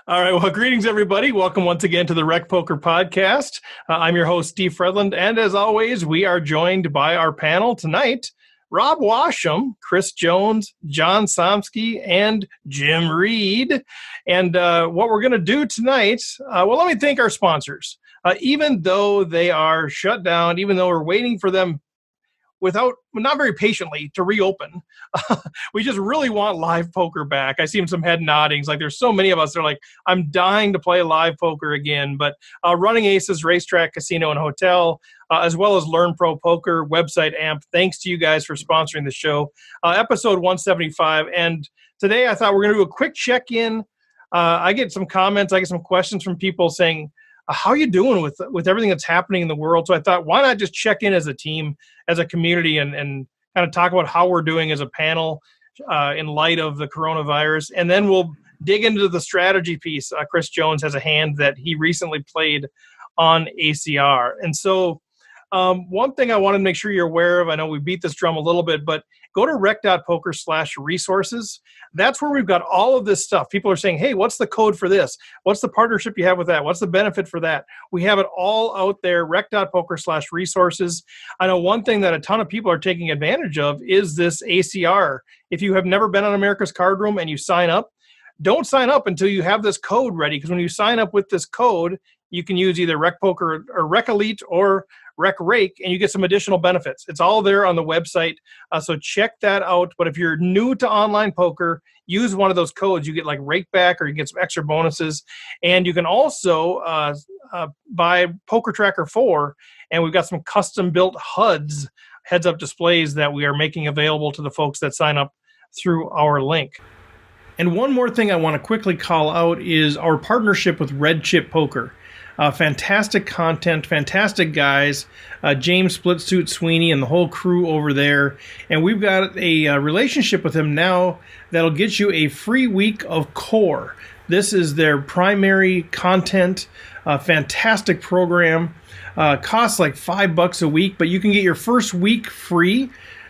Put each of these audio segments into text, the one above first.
All right. Well, greetings, everybody. Welcome once again to the RecPoker podcast. I'm your host, Steve Fredland. And as always, we are joined by our panel tonight, Rob Washam, Chris Jones, John Somsky, and Jim Reed. And what we're going to do tonight, let me thank our sponsors. Even though they are shut down, even though we're waiting for them not very patiently to reopen. We just really want live poker back. I see some head noddings. Like there's so many of us that are like, I'm dying to play live poker again. But Running Aces, Racetrack, Casino, and Hotel, as well as Learn Pro Poker, website AMP. Thanks to you guys for sponsoring the show. Episode 175. And today I thought we're going to do a quick check-in. I get some comments. I get some questions from people saying, how are you doing with everything that's happening in the world? So I thought, why not just check in as a team, as a community, and kind of talk about how we're doing as a panel in light of the coronavirus. And then we'll dig into the strategy piece. Chris Jones has a hand that he recently played on ACR. And so one thing I want to make sure you're aware of, I know we beat this drum a little bit, but go to rec.poker/resources. That's where we've got all of this stuff. People are saying, hey, what's the code for this? What's the partnership you have with that? What's the benefit for that? We have it all out there, rec.poker/resources. I know one thing that a ton of people are taking advantage of is this ACR. If you have never been on America's Card Room and you sign up, don't sign up until you have this code ready, because when you sign up with this code, you can use either RecPoker or Rec Elite or Rec Rake, and you get some additional benefits. It's all there on the website, so check that out. But if you're new to online poker, use one of those codes. You get like Rake back, or you get some extra bonuses. And you can also buy Poker Tracker 4, and we've got some custom-built HUDs, heads-up displays, that we are making available to the folks that sign up through our link. And one more thing I want to quickly call out is our partnership with Red Chip Poker. Fantastic content, fantastic guys, James Splitsuit Sweeney and the whole crew over there. And we've got a relationship with them now that'll get you a free week of Core. This is their primary content, fantastic program. Costs like $5 a week, but you can get your first week free.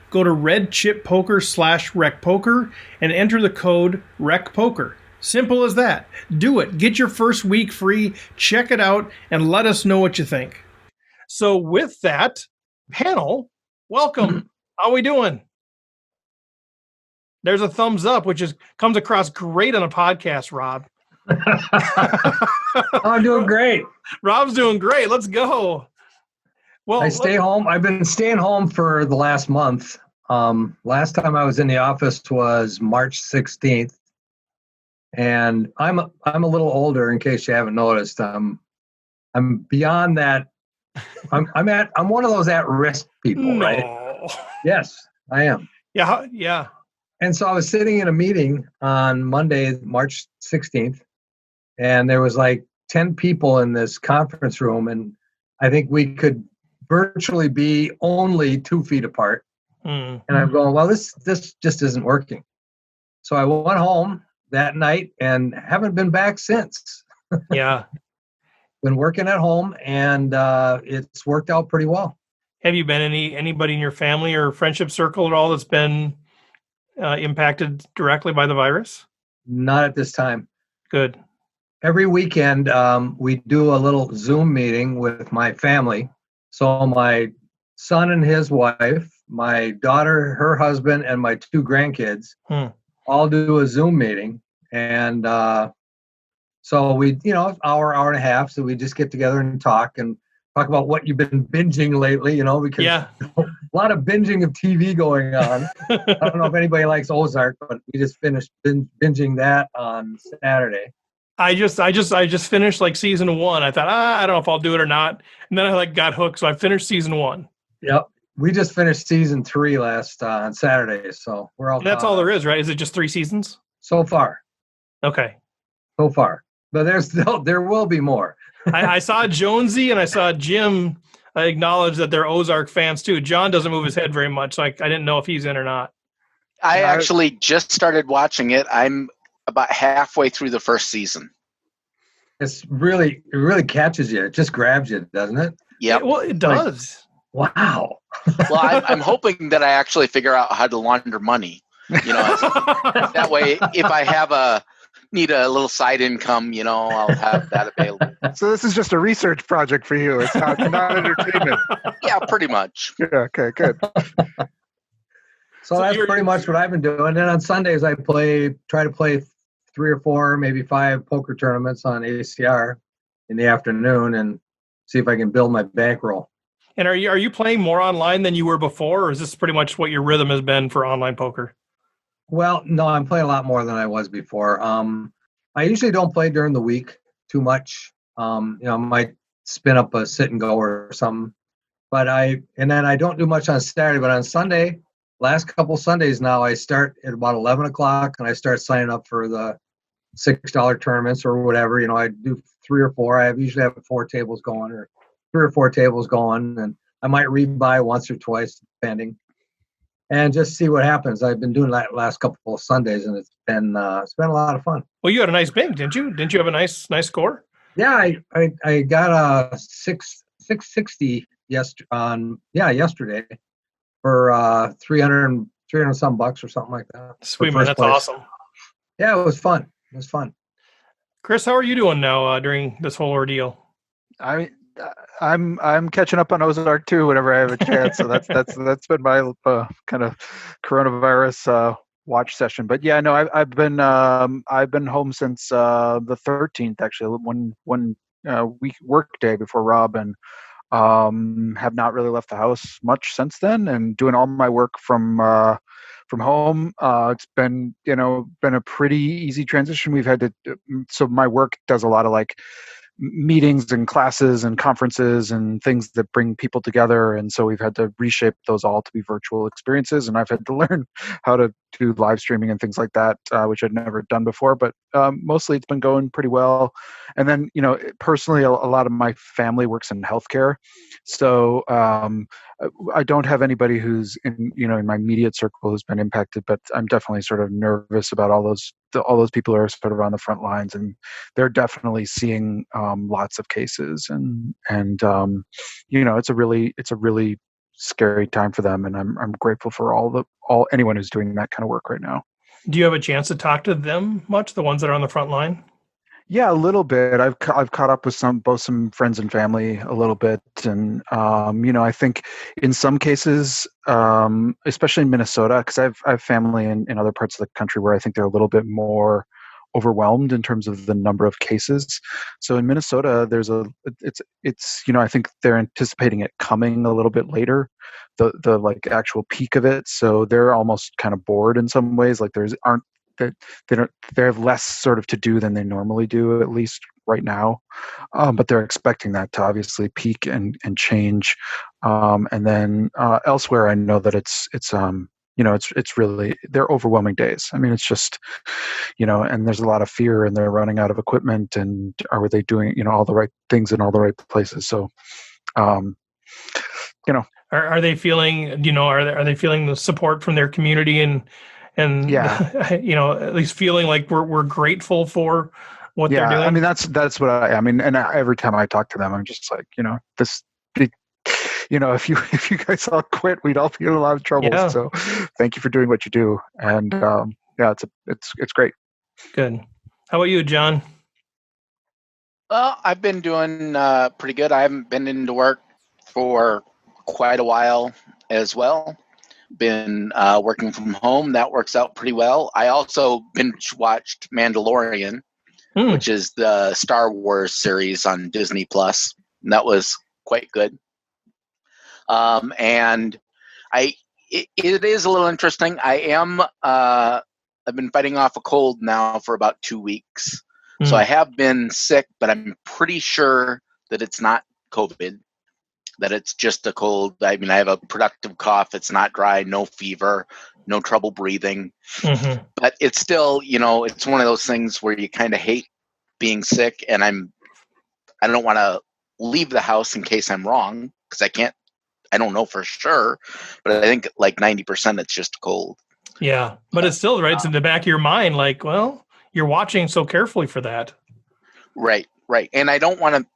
Go to redchippoker/RecPoker and enter the code RecPoker. Simple as that. Do it. Get your first week free. Check it out and let us know what you think. So with that, panel, welcome. How are we doing? There's a thumbs up, which comes across great on a podcast, Rob. I'm doing great. Rob's doing great. Let's go. Well, I stay home. I've been staying home for the last month. Last time I was in the office was March 16th. And I'm a little older, in case you haven't noticed. I'm beyond that. I'm one of those at-risk people, right? Yes, I am. Yeah. And so I was sitting in a meeting on Monday, March 16th, and there was like 10 people in this conference room, and I think we could virtually be only 2 feet apart. And I'm going, well, this just isn't working. So I went home that night and haven't been back since. Yeah. Been working at home, and it's worked out pretty well. Have you been anybody in your family or friendship circle at all that's been impacted directly by the virus? Not at this time. Good. Every weekend, we do a little Zoom meeting with my family. So my son and his wife, my daughter, her husband, and my 2 grandkids all do a Zoom meeting. And so we, hour and a half. So we just get together and talk about what you've been binging lately, because a lot of binging of TV going on. I don't know if anybody likes Ozark, but we just finished binging that on Saturday. I just finished like season 1. I thought, I don't know if I'll do it or not. And then I got hooked. So I finished season 1. Yep. We just finished season 3 last on Saturday. So we're all. That's all there is, right? Is it just 3 seasons? So far. Okay. So far. But there will be more. I saw Jonesy and I saw Jim acknowledge that they're Ozark fans too. John doesn't move his head very much, so I didn't know if he's in or not. I actually just started watching it. I'm about halfway through the first season. It really catches you. It just grabs you, doesn't it? Yeah. Well, it does. Wow. Well, I'm hoping that I actually figure out how to launder money. That way, if I have need a little side income, I'll have that available. So this is just a research project for you. It's not entertainment. Yeah, pretty much. Yeah. Okay. Good. So that's pretty much what I've been doing. And then on Sundays, I try to play 3 or 4, maybe 5 poker tournaments on ACR in the afternoon and see if I can build my bankroll. And are you playing more online than you were before, or is this pretty much what your rhythm has been for online poker? Well, no, I'm playing a lot more than I was before. I usually don't play during the week too much. I might spin up a sit and go or something. But then I don't do much on Saturday, but on Sunday, last couple Sundays now, I start at about 11 o'clock and I start signing up for the $6 tournaments or whatever. I do 3 or 4. I usually have 4 tables going or 3 or 4 tables going, and I might rebuy once or twice, depending, and just see what happens. I've been doing that last couple of Sundays, and it's been a lot of fun. Well, you had a nice bank, didn't you? Didn't you have a nice score? Yeah, I got a 660 yesterday for 300 some bucks or something like that. Sweet, man, that's awesome. Yeah, it was fun. Chris, how are you doing now during this whole ordeal? I'm catching up on Ozark too whenever I have a chance. So that's been my kind of coronavirus watch session. But yeah, no, I've been home since the 13th, actually, one week work day before Rob, and have not really left the house much since then, and doing all my work from home. It's been a pretty easy transition. We've had to, so my work does a lot of like meetings and classes and conferences and things that bring people together, and so we've had to reshape those all to be virtual experiences, and I've had to learn how to do live streaming and things like that, which I'd never done before, but mostly it's been going pretty well. And then personally, a lot of my family works in healthcare, so I don't have anybody who's in my immediate circle who's been impacted, but I'm definitely sort of nervous about all those people who are sort of on the front lines, and they're definitely seeing lots of cases, and it's a really scary time for them, and I'm grateful for anyone who's doing that kind of work right now. Do you have a chance to talk to them much, the ones that are on the front line? Yeah, a little bit. I've caught up with both some friends and family a little bit, and I think in some cases, especially in Minnesota, because I have family in other parts of the country where I think they're a little bit more overwhelmed in terms of the number of cases. So in Minnesota, it's I think they're anticipating it coming a little bit later, the like actual peak of it. So they're almost kind of bored in some ways. Like they have less sort of to do than they normally do, at least right now. But they're expecting that to obviously peak and change. And then elsewhere, I know that it's really, they're overwhelming days. I mean, it's just, and there's a lot of fear, and they're running out of equipment, and are they doing, all the right things in all the right places? So, Are they feeling, are they feeling the support from their community and yeah, at least feeling like we're grateful for what they're doing? I mean, that's what I mean. And every time I talk to them, I'm just like, if you guys all quit, we'd all be in a lot of trouble. Yeah. So thank you for doing what you do. And it's great. Good. How about you, John? Well, I've been doing pretty good. I haven't been into work for quite a while as well. Been working from home. That works out pretty well. I also binge watched Mandalorian, which is the Star Wars series on Disney Plus. And that was quite good. And it is a little interesting. I've been fighting off a cold now for about 2 weeks. So I have been sick, but I'm pretty sure that it's not COVID, that it's just a cold. I mean, I have a productive cough. It's not dry, no fever, no trouble breathing. Mm-hmm. But it's still, it's one of those things where you kind of hate being sick, and I don't want to leave the house in case I'm wrong, because I don't know for sure, but I think like 90% it's just cold. Yeah, but it's still right. It's in the back of your mind, like, well, you're watching so carefully for that. Right. And I don't want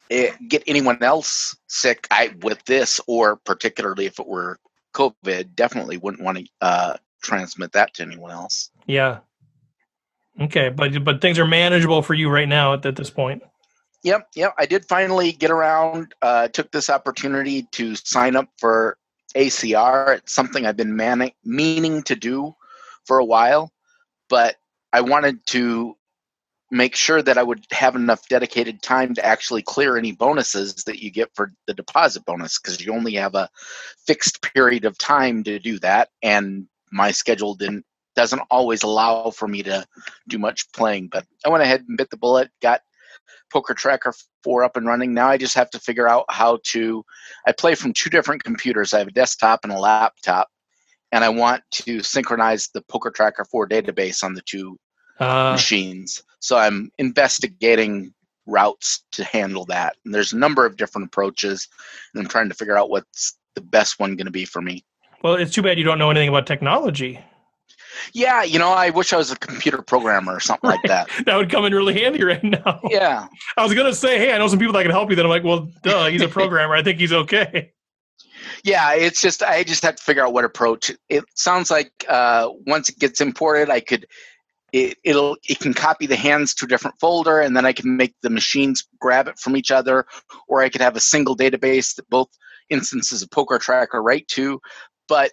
to get anyone else sick with this, or particularly if it were COVID, definitely wouldn't want to transmit that to anyone else. Yeah. Okay, but things are manageable for you right now at this point. Yep. I did finally get around. Took this opportunity to sign up for ACR. It's something I've been meaning to do for a while, but I wanted to make sure that I would have enough dedicated time to actually clear any bonuses that you get for the deposit bonus, because you only have a fixed period of time to do that, and my schedule doesn't always allow for me to do much playing. But I went ahead and bit the bullet, got Poker Tracker 4 up and running. Now I just have to figure out how to. I play from two different computers. I have a desktop and a laptop, and I want to synchronize the Poker Tracker 4 database on the two machines. So I'm investigating routes to handle that. And there's a number of different approaches, and I'm trying to figure out what's the best one going to be for me. Well, it's too bad you don't know anything about technology. Yeah, I wish I was a computer programmer or something like that. That would come in really handy right now. Yeah. I was going to say, hey, I know some people that can help you. Then I'm like, well, duh, he's a programmer. I think he's okay. Yeah, it's just, I just have to figure out what approach. It sounds like once it gets imported, it can copy the hands to a different folder, and then I can make the machines grab it from each other, or I could have a single database that both instances of Poker Tracker write to. But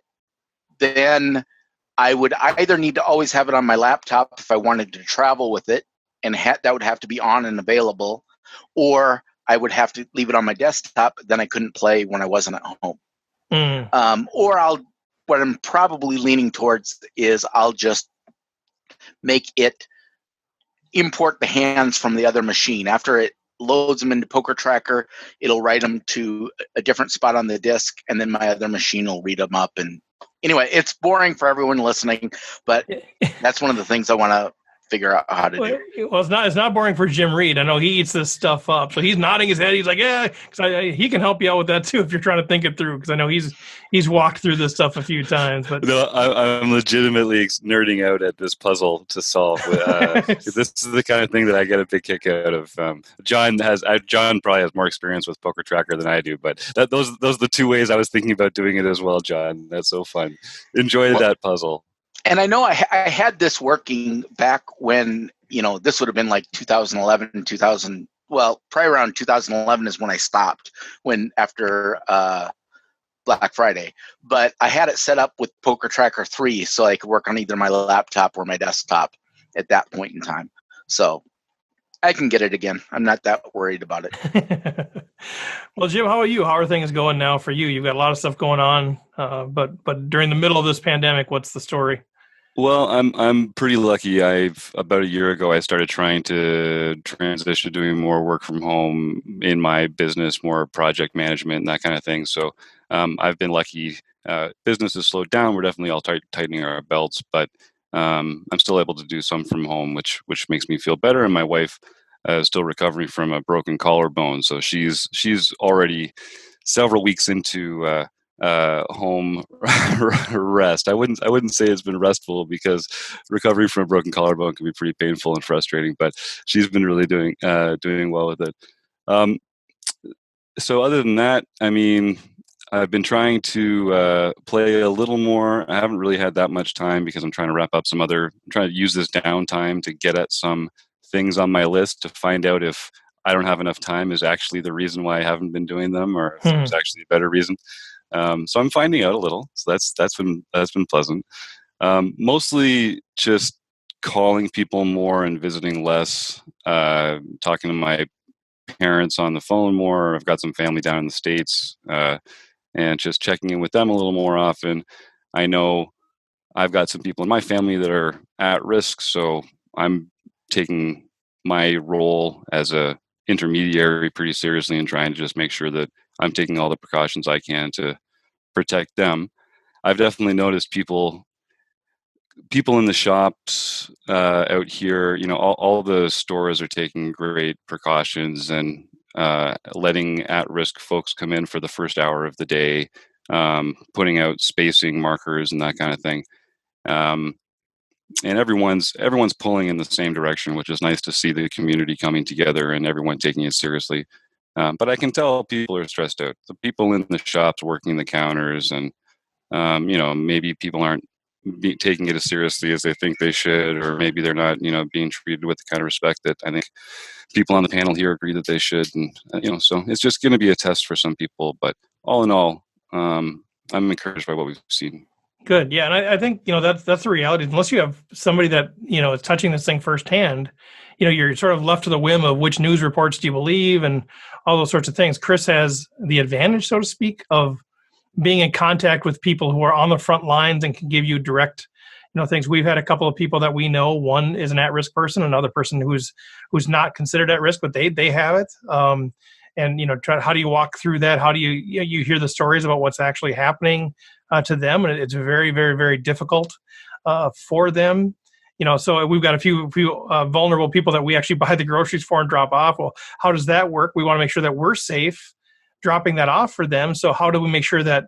then I would either need to always have it on my laptop if I wanted to travel with it, and that would have to be on and available, or I would have to leave it on my desktop. Then I couldn't play when I wasn't at home. What I'm probably leaning towards is I'll just make it import the hands from the other machine. After it loads them into Poker Tracker, it'll write them to a different spot on the disk, and then my other machine will read them up. And anyway, it's boring for everyone listening, but that's one of the things I want to figure out how to do. Well, it's not boring for Jim Reed. I know he eats this stuff up, so he's nodding his head. He's like, yeah, because he can help you out with that too if you're trying to think it through. Because I know he's walked through this stuff a few times. But no, I'm legitimately nerding out at this puzzle to solve. This is the kind of thing that I get a big kick out of. John probably has more experience with Poker Tracker than I do, but those are the two ways I was thinking about doing it as well, John. That's so fun. Enjoyed that puzzle. And I know I had this working back when, this would have been like 2011, 2000. Well, probably around 2011 is when I stopped, after Black Friday. But I had it set up with Poker Tracker 3 so I could work on either my laptop or my desktop at that point in time. So I can get it again. I'm not that worried about it. Well, Jim, how are you? How are things going now for you? You've got a lot of stuff going on, but during the middle of this pandemic, what's the story? Well, I'm pretty lucky. About a year ago I started trying to transition to doing more work from home in my business, more project management and that kind of thing. So I've been lucky. Business has slowed down. We're definitely all tightening our belts, but I'm still able to do some from home, which makes me feel better. And my wife is still recovering from a broken collarbone, so she's already several weeks into home rest. I wouldn't say it's been restful, because recovery from a broken collarbone can be pretty painful and frustrating, but she's been really doing well with it. So other than that, I mean, I've been trying to play a little more. I haven't really had that much time because I'm trying to trying to use this downtime to get at some things on my list to find out if I don't have enough time is actually the reason why I haven't been doing them, or if there's actually a better reason. So I'm finding out a little. So that's been pleasant. Mostly just calling people more and visiting less. Talking to my parents on the phone more. I've got some family down in the States, and just checking in with them a little more often. I know I've got some people in my family that are at risk, so I'm taking my role as a intermediary pretty seriously and trying to just make sure that I'm taking all the precautions I can to protect them. I've definitely noticed people in the shops out here. All the stores are taking great precautions and letting at-risk folks come in for the first hour of the day, putting out spacing markers and that kind of thing. And everyone's pulling in the same direction, which is nice to see the community coming together and everyone taking it seriously. But I can tell people are stressed out. The people in the shops working the counters, and maybe people aren't taking it as seriously as they think they should, or maybe they're not, being treated with the kind of respect that I think people on the panel here agree that they should. And, so it's just going to be a test for some people. But all in all, I'm encouraged by what we've seen. Good. Yeah. And I think, that's the reality. Unless you have somebody that, is touching this thing firsthand, you're sort of left to the whim of which news reports do you believe and all those sorts of things. Chris has the advantage, so to speak, of being in contact with people who are on the front lines and can give you direct, things. We've had a couple of people that we know. One is an at-risk person, another person who's not considered at risk, but they have it. And how do you walk through that? How do you hear the stories about what's actually happening to them, and it's very, very, very difficult for them. So we've got a few vulnerable people that we actually buy the groceries for and drop off. Well, how does that work? We want to make sure that we're safe dropping that off for them. So how do we make sure that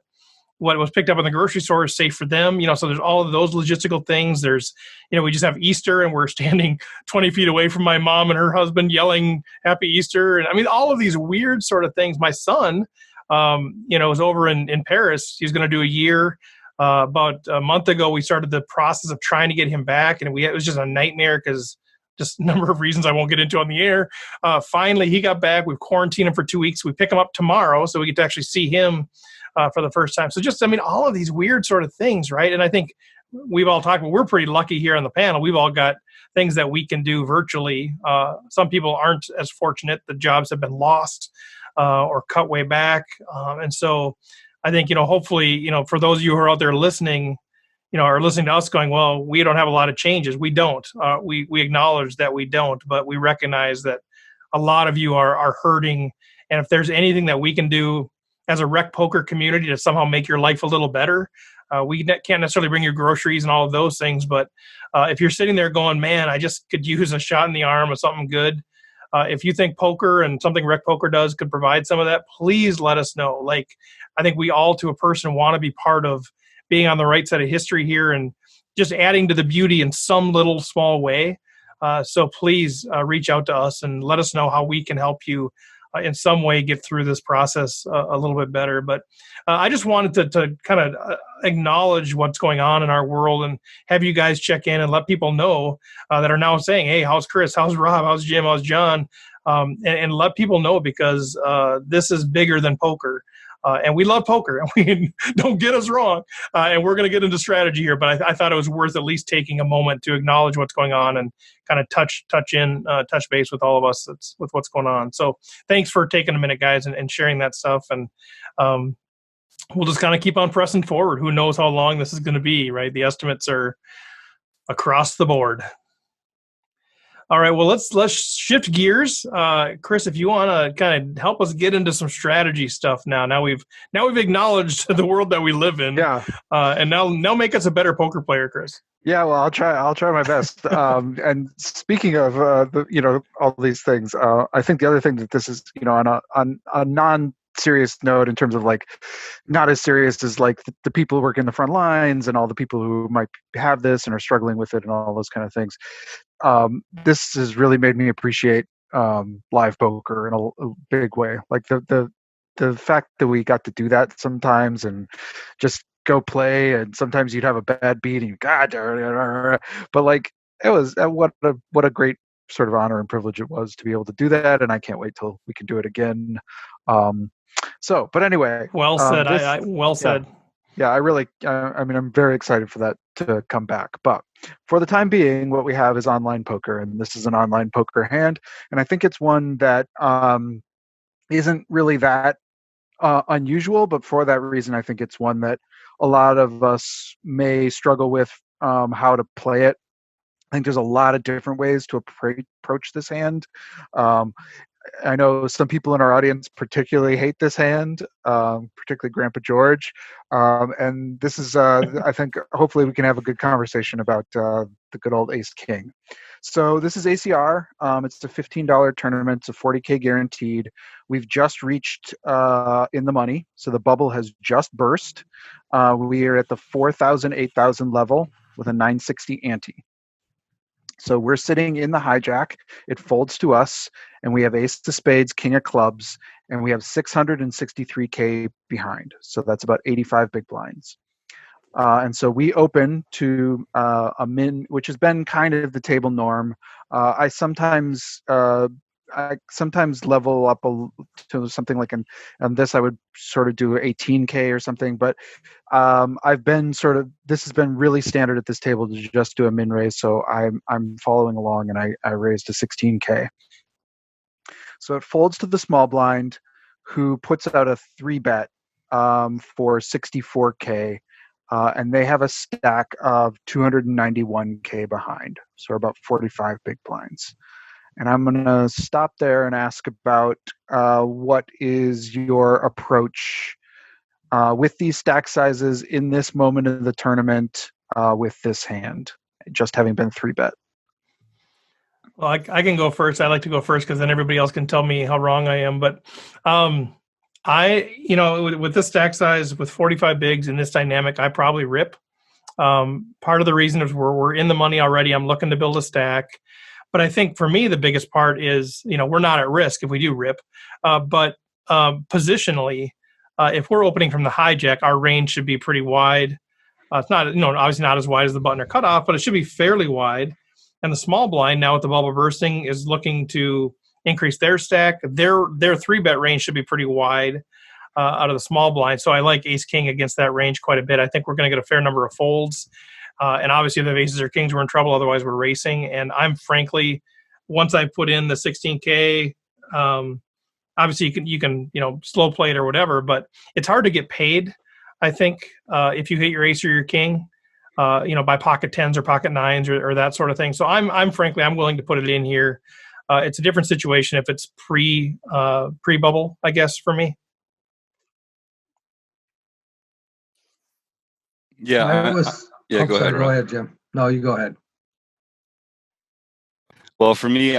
what was picked up in the grocery store is safe for them? So there's all of those logistical things. There's, we just have Easter and we're standing 20 feet away from my mom and her husband yelling Happy Easter. And I mean, all of these weird sort of things. My son, was over in Paris. He's going to do a year. About a month ago, we started the process of trying to get him back. And it was just a nightmare because just a number of reasons I won't get into on the air. Finally, he got back. We've quarantined him for 2 weeks. We pick him up tomorrow, so we get to actually see him for the first time. So just, all of these weird sort of things, right? And I think we've all talked about, we're pretty lucky here on the panel. We've all got things that we can do virtually. Some people aren't as fortunate. The jobs have been lost or cut way back. And so I think, hopefully, for those of you who are out there listening, are listening to us going, well, we don't have a lot of changes. We don't. We acknowledge that we don't, but we recognize that a lot of you are hurting. And if there's anything that we can do as a RecPoker community to somehow make your life a little better, we can't necessarily bring you groceries and all of those things. But if you're sitting there going, man, I just could use a shot in the arm of something good. If you think poker and something RecPoker does could provide some of that, please let us know. Like, I think we all, to a person, want to be part of being on the right side of history here and just adding to the beauty in some little small way. So please reach out to us and let us know how we can help you in some way get through this process a little bit better. But I just wanted to kind of acknowledge what's going on in our world and have you guys check in and let people know that are now saying, hey, how's Chris? How's Rob? How's Jim? How's John? And let people know, because this is bigger than poker. And we love poker, and we don't get us wrong. And we're going to get into strategy here, but I thought it was worth at least taking a moment to acknowledge what's going on and kind of touch base with all of us with what's going on. So thanks for taking a minute, guys, and sharing that stuff. And we'll just kind of keep on pressing forward. Who knows how long this is going to be, right? The estimates are across the board. All right, well, let's shift gears. Chris, if you want to kind of help us get into some strategy stuff now. Now we've acknowledged the world that we live in. Yeah. And now make us a better poker player, Chris. Yeah, well, I'll try my best. And speaking of all these things, I think the other thing that this is, on a non-serious note, in terms of like not as serious as like the people who work in the front lines and all the people who might have this and are struggling with it and all those kind of things. This has really made me appreciate live poker in a big way. Like the fact that we got to do that sometimes and just go play, and sometimes you'd have a bad beat and you but like it was what a great sort of honor and privilege it was to be able to do that, and I can't wait till we can do it again. But anyway, well said. Well said. Yeah, I'm very excited for that to come back. But for the time being, what we have is online poker, and this is an online poker hand, and I think it's one that isn't really that unusual, but for that reason, I think it's one that a lot of us may struggle with how to play it. I think there's a lot of different ways to approach this hand. I know some people in our audience particularly hate this hand, particularly Grandpa George. And this is, I think, hopefully we can have a good conversation about the good old Ace King. So this is ACR. It's a $15 tournament. It's a $40K guaranteed. We've just reached in the money. So the bubble has just burst. We are at the 4,000, 8,000 level with a 960 ante. So we're sitting in the hijack. It folds to us, and we have ace of spades, king of clubs, and we have 663K behind. So that's about 85 big blinds. And so we open to a min, which has been kind of the table norm. I sometimes level up to something like on this I would sort of do 18K or something, but I've been this has been really standard at this table to just do a min raise. So I'm following along, and I raised to 16K. So it folds to the small blind, who puts out a 3-bet for 64K, and they have a stack of 291K behind, so about 45 big blinds. And I'm going to stop there and ask about what is your approach with these stack sizes in this moment of the tournament with this hand, just having been 3-bet. Well, I can go first. I like to go first because then everybody else can tell me how wrong I am. But with this stack size, with 45 bigs in this dynamic, I probably rip. Part of the reason is we're in the money already. I'm looking to build a stack. But I think for me, the biggest part is, we're not at risk if we do rip. But positionally, if we're opening from the hijack, our range should be pretty wide. It's not, obviously not as wide as the button or cutoff, but it should be fairly wide. And the small blind, now with the bubble bursting, is looking to increase their stack. Their 3-bet range should be pretty wide out of the small blind. So I like ace king against that range quite a bit. I think we're going to get a fair number of folds. And obviously, if they have aces or kings, we're in trouble. Otherwise, we're racing. And I'm frankly, once I put in the 16K, obviously you can slow play it or whatever, but it's hard to get paid. I think if you hit your ace or your king, by pocket 10s or pocket 9s or that sort of thing. So I'm frankly willing to put it in here. It's a different situation if it's pre bubble, I guess, for me. Yeah, go ahead, Go ahead, Jim. No, you go ahead. Well, for me,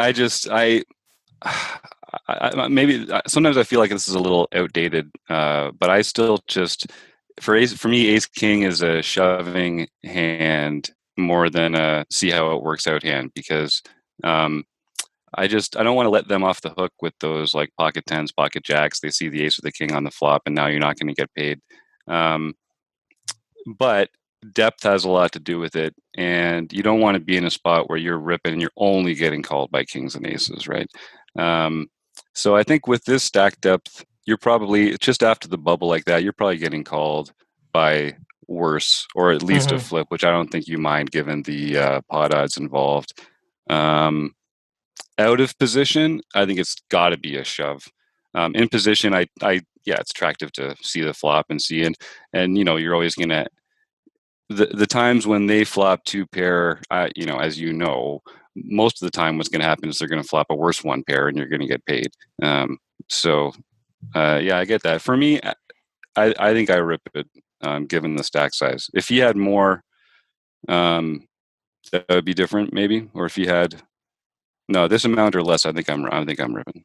maybe sometimes I feel like this is a little outdated, but I still just for me, ace king is a shoving hand more than a see how it works out hand, because I don't want to let them off the hook with those like pocket 10s, pocket jacks. They see the ace or the king on the flop, and now you're not going to get paid. But depth has a lot to do with it, and you don't want to be in a spot where you're ripping and you're only getting called by kings and aces, right? So I think with this stack depth, you're probably just after the bubble like that, you're probably getting called by worse, or at least a flip, which I don't think you mind given the pot odds involved. Out of position, I think it's got to be a shove. In position, it's attractive to see the flop and see it, and you're always gonna the times when they flop 2-pair, as most of the time what's going to happen is they're going to flop a worse 1-pair and you're going to get paid. I get that. For me, I think I rip it given the stack size. If he had more, that would be different maybe. Or if he had this amount or less, I think I'm ripping.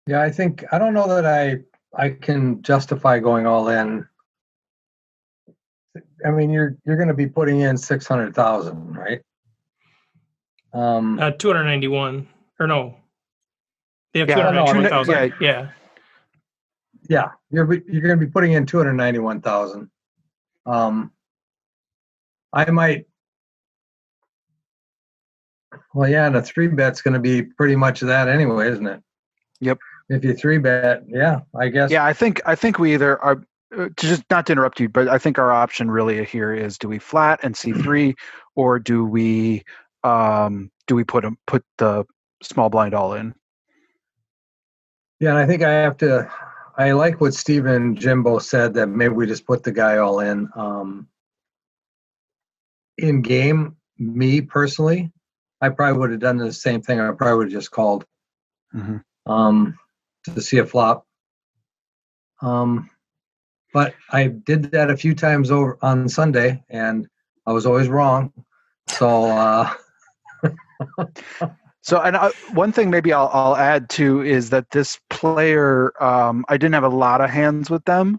Yeah, I don't know that I can justify going all in. I mean, you're going to be putting in 600,000, right? 291 or no? They have 291,000. Yeah, you're going to be putting in 291,000. I might. Well, yeah, and a 3-bet's going to be pretty much that anyway, isn't it? Yep. If you 3-bet, yeah, I guess. Yeah, I think we either are, just not to interrupt you, but I think our option really here is: do we flat and C3, or do we put the small blind all in? Yeah, and I think I like what Steve and Jimbo said, that maybe we just put the guy all in. In game, me personally, I probably would have done the same thing. I probably would have just called. To see a flop. But I did that a few times over on Sunday, and I was always wrong. So, one thing maybe I'll add too is that this player, I didn't have a lot of hands with them,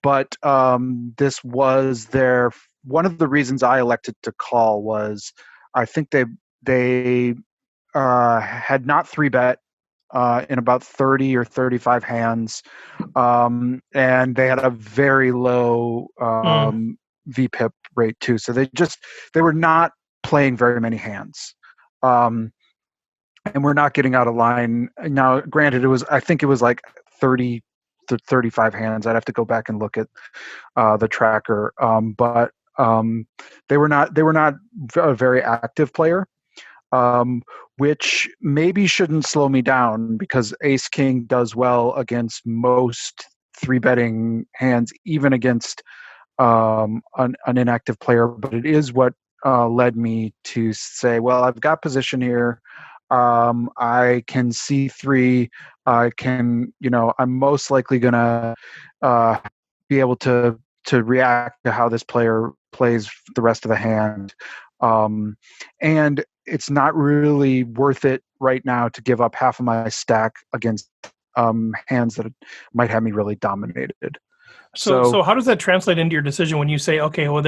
but this was one of the reasons I elected to call was I think they had not 3-bet in about 30 or 35 hands, and they had a very low VPIP rate too. So they were not playing very many hands, and we're not getting out of line. Now, granted, I think it was like 30 to 35 hands. I'd have to go back and look at the tracker, but they were not a very active player. Which maybe shouldn't slow me down, because Ace King does well against most 3-betting hands, even against an inactive player. But it is what led me to say, well, I've got position here. I can C3. I can, I'm most likely going to be able to react to how this player plays the rest of the hand. And it's not really worth it right now to give up half of my stack against hands that might have me really dominated. So how does that translate into your decision when you say, okay, well,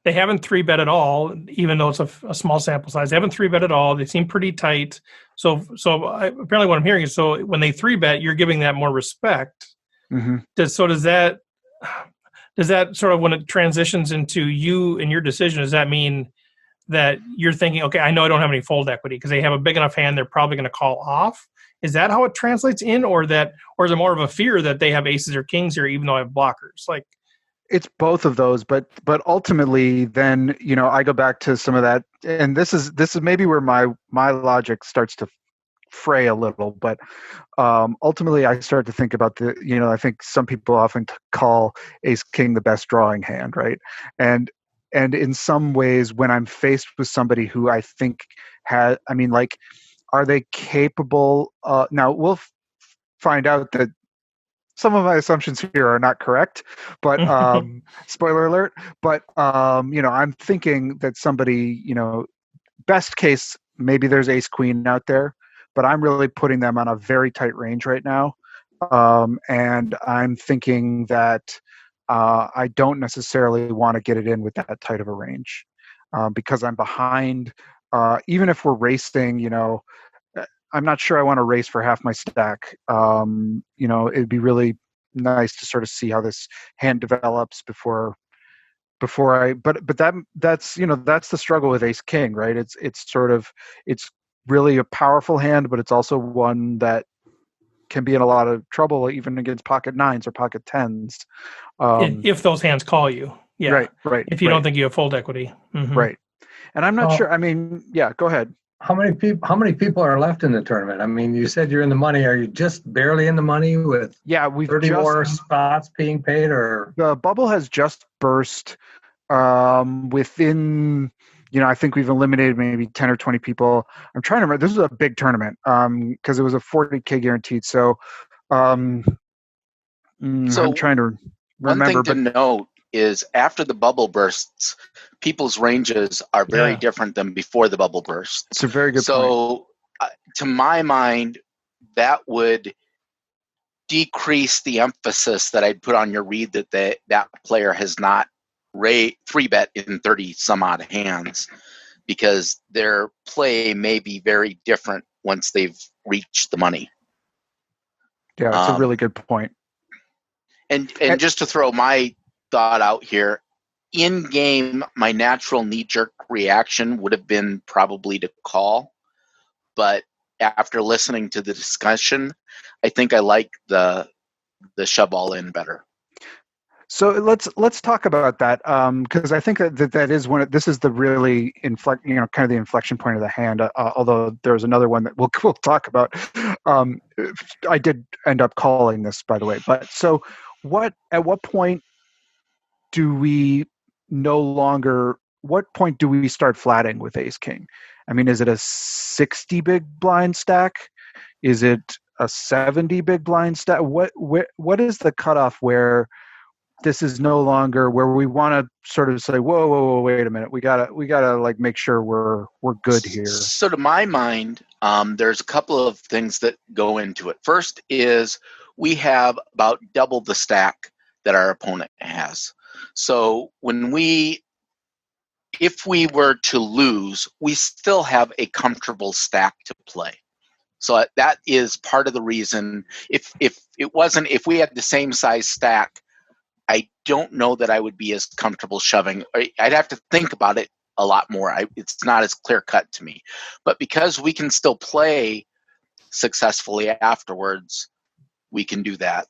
they haven't 3-bet at all, even though it's a small sample size. They haven't 3-bet at all. They seem pretty tight. So apparently what I'm hearing is, so when they 3-bet, you're giving that more respect. Mm-hmm. Does that sort of, when it transitions into you and your decision, does that mean that you're thinking, okay, I know I don't have any fold equity because they have a big enough hand, they're probably going to call off? Is that how it translates in, or is it more of a fear that they have aces or kings here, even though I have blockers? Like, it's both of those, but ultimately, then I go back to some of that, and this is maybe where my logic starts to fray a little. But ultimately, I start to think about I think some people often call Ace King the best drawing hand, right? And in some ways, when I'm faced with somebody who I think are they capable? Now we'll find out that some of my assumptions here are not correct, but spoiler alert. But I'm thinking that somebody, best case, maybe there's ace queen out there, but I'm really putting them on a very tight range right now, and I'm thinking that I don't necessarily want to get it in with that tight of a range, because I'm behind. Even if we're racing, I'm not sure I want to race for half my stack. It'd be really nice to sort of see how this hand develops before I. But that's the struggle with Ace King, right? It's really a powerful hand, but it's also one that can be in a lot of trouble even against pocket nines or pocket tens. If those hands call you, yeah, right. If you don't think you have fold equity, right. And I'm not sure. I mean, yeah, go ahead. How many people are left in the tournament? I mean, you said you're in the money. Are you just barely in the money with we've 30 more spots being paid, or the bubble has just burst within, I think we've eliminated maybe 10 or 20 people. I'm trying to remember. This is a big tournament because it was a 40K guaranteed. So I'm trying to remember. One thing to note is, after the bubble bursts, people's ranges are very different than before the bubble bursts. It's a very good point. So, to my mind, that would decrease the emphasis that I'd put on your read that that player has not 3-bet in 30 some odd hands, because their play may be very different once they've reached the money. Yeah, it's a really good point. And just to throw my thought out here, in game, my natural knee-jerk reaction would have been probably to call, but after listening to the discussion, I think I like the shove all in better. So let's talk about that, because I think that is this is the really kind of the inflection point of the hand. Although there's another one that we'll talk about. I did end up calling this, by the way. But so at what point do we what point do we start flatting with Ace King? I mean, is it a 60 big blind stack? Is it a 70 big blind stack? What is the cutoff where this is no longer where we want to sort of say, whoa, wait a minute, we gotta like make sure we're good here? So to my mind, there's a couple of things that go into it. First is, we have about double the stack that our opponent has. So if we were to lose, we still have a comfortable stack to play. So that is part of the reason. If we had the same size stack, I don't know that I would be as comfortable shoving. I'd have to think about it a lot more. It's not as clear cut to me. But because we can still play successfully afterwards, we can do that.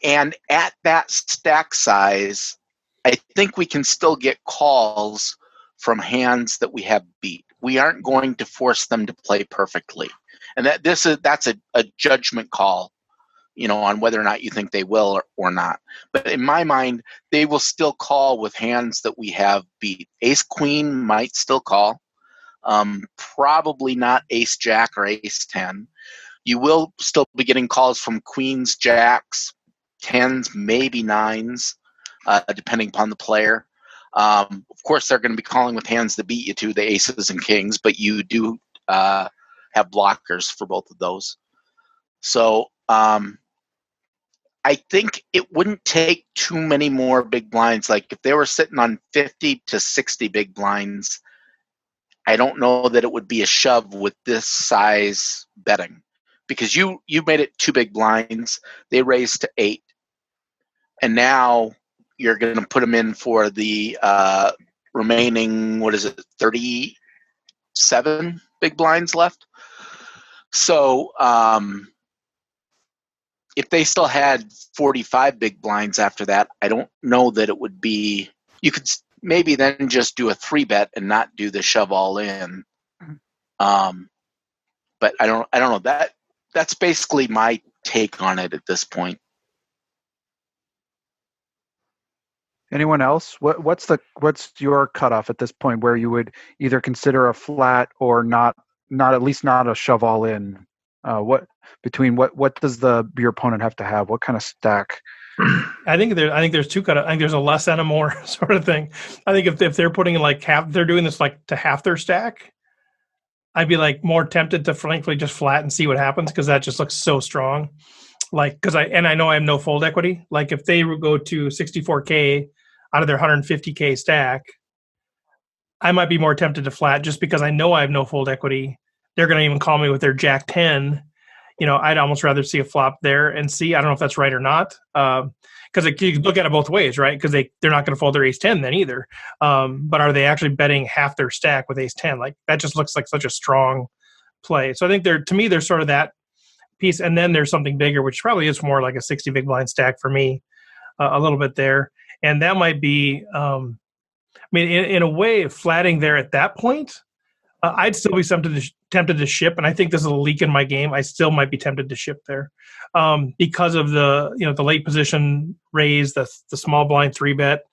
And at that stack size, I think we can still get calls from hands that we have beat. We aren't going to force them to play perfectly. And that's a judgment call, on whether or not you think they will or not. But in my mind, they will still call with hands that we have beat. Ace Queen might still call. Probably not Ace Jack or Ace 10. You will still be getting calls from Queens, Jacks, 10s, maybe 9s, depending upon the player. Of course, they're going to be calling with hands that beat you to the Aces and Kings, but you do have blockers for both of those. So I think it wouldn't take too many more big blinds. Like if they were sitting on 50 to 60 big blinds, I don't know that it would be a shove with this size betting, because you made it 2 big blinds. They raised to 8, and now you're going to put them in for the remaining, 37 big blinds left. So if they still had 45 big blinds after that, I don't know that it would be. You could maybe then just do a 3-bet and not do the shove all in. But I don't know. That's basically my take on it at this point. Anyone else? What's your cutoff at this point where you would either consider a flat or not at least not a shove all in? What does your opponent have to have? What kind of stack? I think there's two kind of. I think there's a less and a more sort of thing. I think if they're putting in like half, they're doing this like to half their stack, I'd be like more tempted to frankly just flat and see what happens, because that just looks so strong. Like because I know I have no fold equity. Like if they go to 64K out of their 150K stack, I might be more tempted to flat just because I know I have no fold equity. They're going to even call me with their Jack 10. I'd almost rather see a flop there and see. I don't know if that's right or not, because you can look at it both ways, right? Because they're not going to fold their Ace 10 then either. But are they actually betting half their stack with Ace 10? Like that just looks like such a strong play. So I think to me, there's sort of that piece, and then there's something bigger, which probably is more like a 60 big blind stack for me, a little bit there, and that might be. In a way, flatting there at that point, I'd still be tempted to ship, and I think this is a leak in my game. I still might be tempted to ship there because of the late position raise, the small blind 3-bet.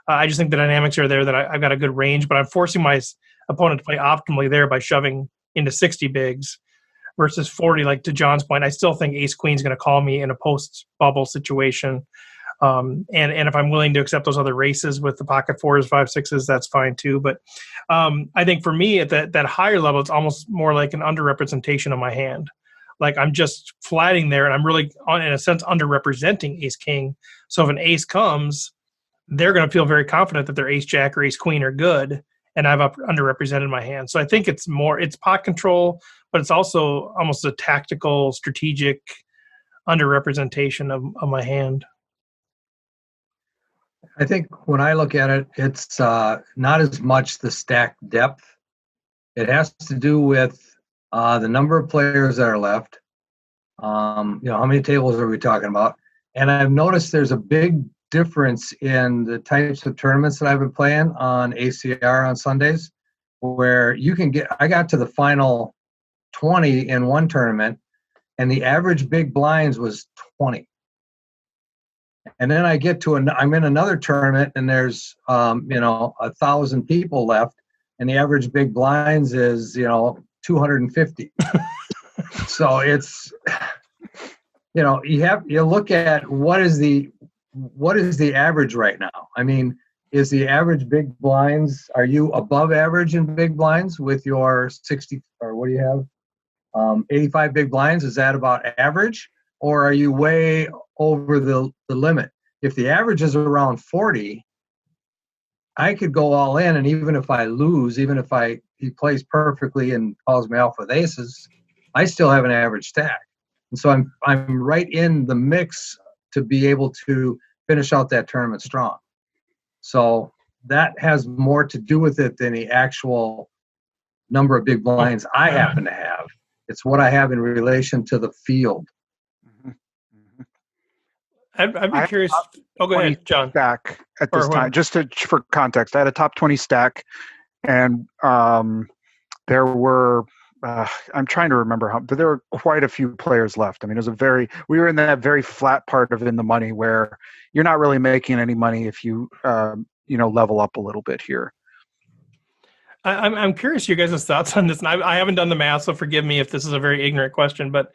I just think the dynamics are there that I've got a good range, but I'm forcing my opponent to play optimally there by shoving into 60 bigs versus 40. Like to John's point, I still think Ace Queen's going to call me in a post bubble situation. And if I'm willing to accept those other races with the pocket 4s, 5, 6s, that's fine too. But I think for me at that higher level, it's almost more like an underrepresentation of my hand. Like I'm just flatting there, and I'm really, in a sense, underrepresenting Ace King. So if an ace comes, they're going to feel very confident that their Ace Jack or Ace Queen are good, and I've underrepresented my hand. So I think it's pot control, but it's also almost a tactical, strategic underrepresentation of my hand. I think when I look at it, it's not as much the stack depth. It has to do with the number of players that are left. How many tables are we talking about? And I've noticed there's a big difference in the types of tournaments that I've been playing on ACR on Sundays, where I got to the final 20 in one tournament, and the average big blinds was 20. And then I get I'm in another tournament, and there's 1,000 people left, and the average big blinds is 250. So it's you look at what is the average right now. I mean, is the average big blinds? Are you above average in big blinds with your 60, or what do you have? 85 big blinds. Is that about average, or are you way over the limit? If the average is around 40, I could go all in, and even if I lose, even if he plays perfectly and calls me off with aces, I still have an average stack. And so I'm right in the mix to be able to finish out that tournament strong. So that has more to do with it than the actual number of big blinds I happen to have. It's what I have in relation to the field. I'd be curious. Oh, go ahead, John. Stack at this time, just for context, I had a top 20 stack, and there were. I'm trying to remember but there were quite a few players left. I mean, we were in that very flat part of in the money where you're not really making any money if you level up a little bit here. I'm curious your guys' thoughts on this, and I haven't done the math, so forgive me if this is a very ignorant question. But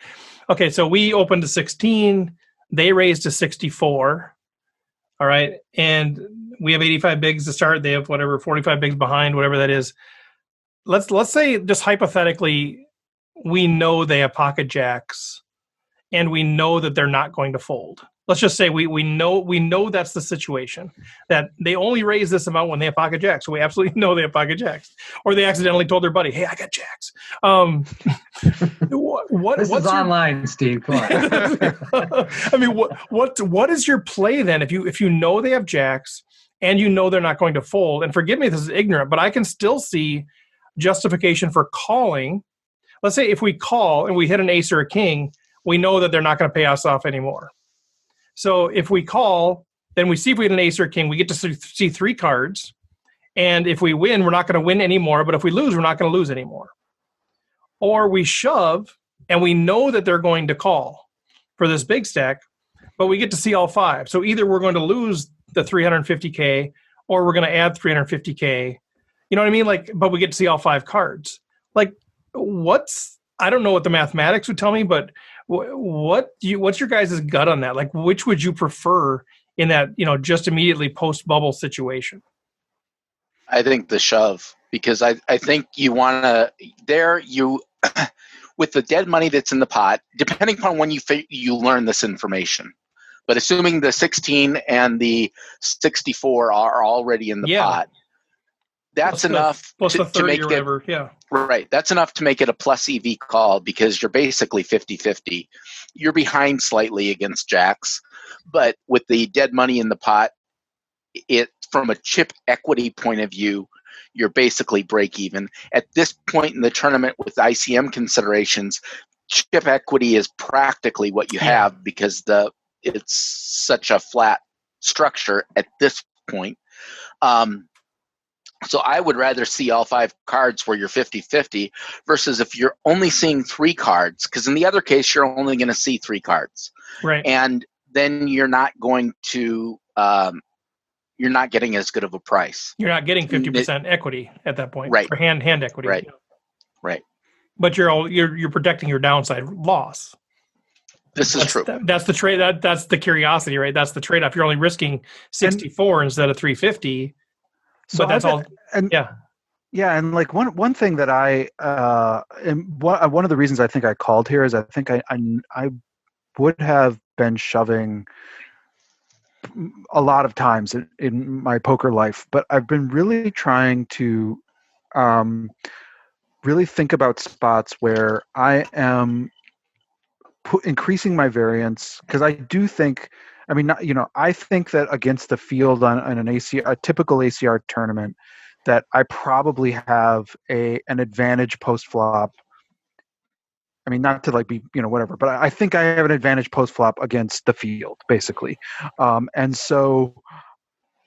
okay, so we opened to 16, they raised to 64, all right, and we have 85 bigs to start. They have 45 bigs behind, whatever that is. Let's say, just hypothetically, we know they have pocket jacks, and we know that they're not going to fold. Let's just say we know that's the situation, that they only raise this amount when they have pocket jacks. So we absolutely know they have pocket jacks, or they accidentally told their buddy, "Hey, I got jacks." This is online, Steve. Come on. I mean, what is your play then? If you know they have jacks and you know they're not going to fold, and forgive me if this is ignorant, but I can still see justification for calling. Let's say if we call and we hit an ace or a king, we know that they're not going to pay us off anymore. So if we call, then we see if we hit an ace or a king, we get to see 3 cards. And if we win, we're not going to win anymore. But if we lose, we're not going to lose anymore. Or we shove and we know that they're going to call for this big stack, but we get to see all 5. So either we're going to lose the 350K or we're going to add 350K. You know what I mean? But we get to see all 5 cards. I don't know what the mathematics would tell me, but what's your guys' gut on that? Which would you prefer in that, just immediately post-bubble situation? I think the shove, because I think you want to with the dead money that's in the pot, depending upon when you learn this information, but assuming the 16 and the 64 are already in the pot, that's enough to make it whatever. Yeah. Right. That's enough to make it a plus EV call, because you're basically 50-50. You're behind slightly against jacks, but with the dead money in the pot, from a chip equity point of view, you're basically break even. At this point in the tournament with ICM considerations, chip equity is practically what you have, because it's such a flat structure at this point. So I would rather see all 5 cards where you're 50-50 versus if you're only seeing 3 cards, because in the other case, you're only going to see 3 cards. Right. And then you're not going to you're not getting as good of a price. You're not getting 50% equity at that point. Right. For hand equity. Right. Right. But you're protecting your downside loss. This is true. That's the trade. That's the curiosity, right? That's the trade-off. You're only risking 64 instead of 350. So that's all. And and one thing that and one of the reasons I think I called here is I think I would have been shoving a lot of times in my poker life, but I've been really trying to really think about spots where I am increasing my variance, because I do think, I think that against the field on a typical ACR tournament, that I probably have an advantage post flop. I mean, not to be, whatever, but I think I have an advantage post flop against the field, basically. And so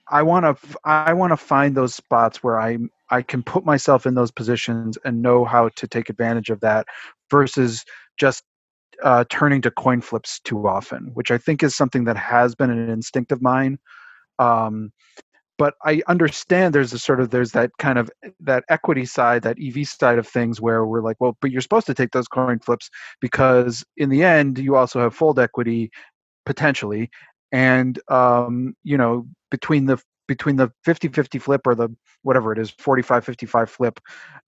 I want to find those spots where I can put myself in those positions and know how to take advantage of that, versus just turning to coin flips too often, which I think is something that has been an instinct of mine. But I understand there's that kind of that equity side, that EV side of things, where we're like, well, but you're supposed to take those coin flips because in the end you also have fold equity potentially, and between the 50-50 flip, or the whatever it is, 45-55 flip,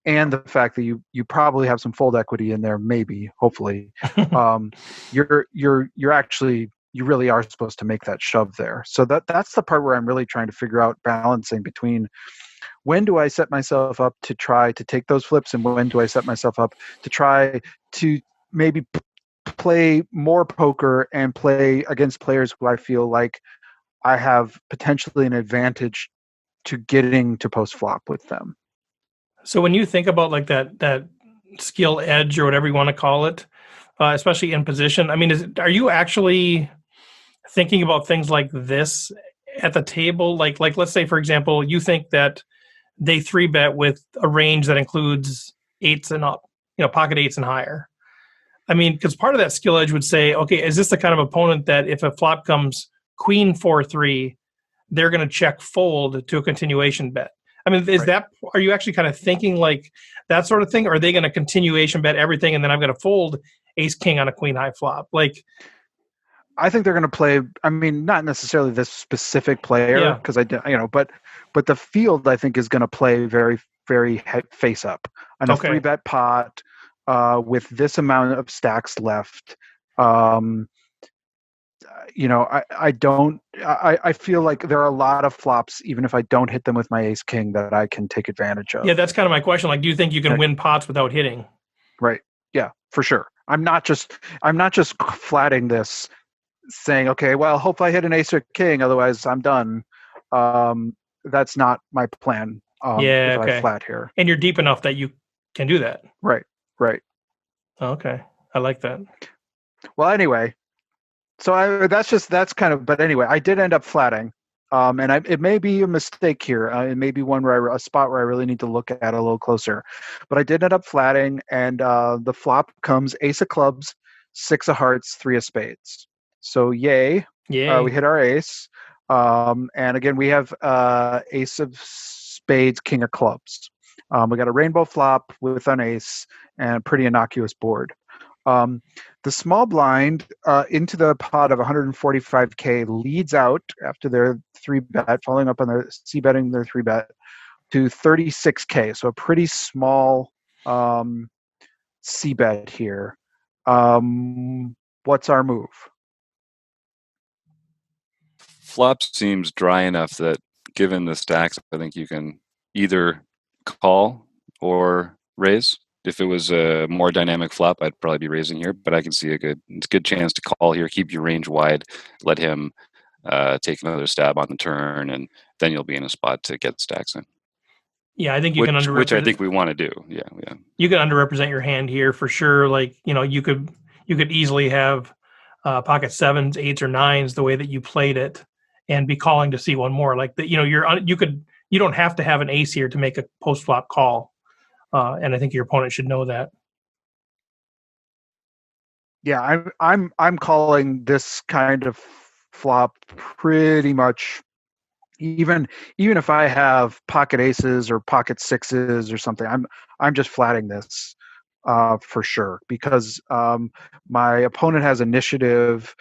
and the fact that you probably have some fold equity in there, maybe, hopefully, you really are supposed to make that shove there. So that's the part where I'm really trying to figure out balancing between when do I set myself up to try to take those flips, and when do I set myself up to try to maybe play more poker and play against players who I feel like I have potentially an advantage to getting to post flop with them. So when you think about like that skill edge or whatever you want to call it, especially in position, I mean, are you actually thinking about things like this at the table? Like let's say, for example, you think that they 3-bet with a range that includes eights and up, pocket eights and higher. I mean, because part of that skill edge would say, okay, is this the kind of opponent that if a flop comes queen 4-3, they're going to check fold to a continuation bet? I mean, are you actually kind of thinking like that sort of thing? Or are they going to continuation bet everything and then I'm going to fold ace king on a queen high flop? Like, I think they're going to play. I mean, not necessarily this specific player, because but the field I think is going to play very, very face up on a 3-bet pot with this amount of stacks left. I feel like there are a lot of flops, even if I don't hit them with my ace king, that I can take advantage of. Yeah, that's kind of my question. Like, do you think you can win pots without hitting? Right. Yeah, for sure. I'm not just flatting this, saying, okay, well, hope I hit an ace or king, otherwise I'm done. That's not my plan. If I flat here, and you're deep enough that you can do that. Right. Okay, I like that. Well, anyway, so that's kind of. But anyway, I did end up flatting, and it may be a mistake here. It may be a spot where I really need to look at it a little closer. But I did end up flatting, and the flop comes ace of clubs, 6 of hearts, 3 of spades. So yay. We hit our ace. And again, we have ace of spades, king of clubs. We got a rainbow flop with an ace and a pretty innocuous board. The small blind into the pot of 145K leads out after their 3-bet, following up on their c-betting their 3-bet to 36K. So a pretty small c-bet here. What's our move? Flop seems dry enough that given the stacks, I think you can either call or raise. If it was a more dynamic flop, I'd probably be raising here, but I can see it's a good chance to call here, keep your range wide, let him take another stab on the turn, and then you'll be in a spot to get stacks in. Yeah, I think you can underrepresent. Which I think we want to do. Yeah. You can underrepresent your hand here for sure. Like, you could easily have pocket 7s, 8s, or 9s the way that you played it, and be calling to see one more. Like that, you don't have to have an ace here to make a post flop call. And I think your opponent should know that. Yeah, I'm calling this kind of flop pretty much. Even if I have pocket aces or pocket 6s or something, I'm just flatting this for sure, because my opponent has initiative.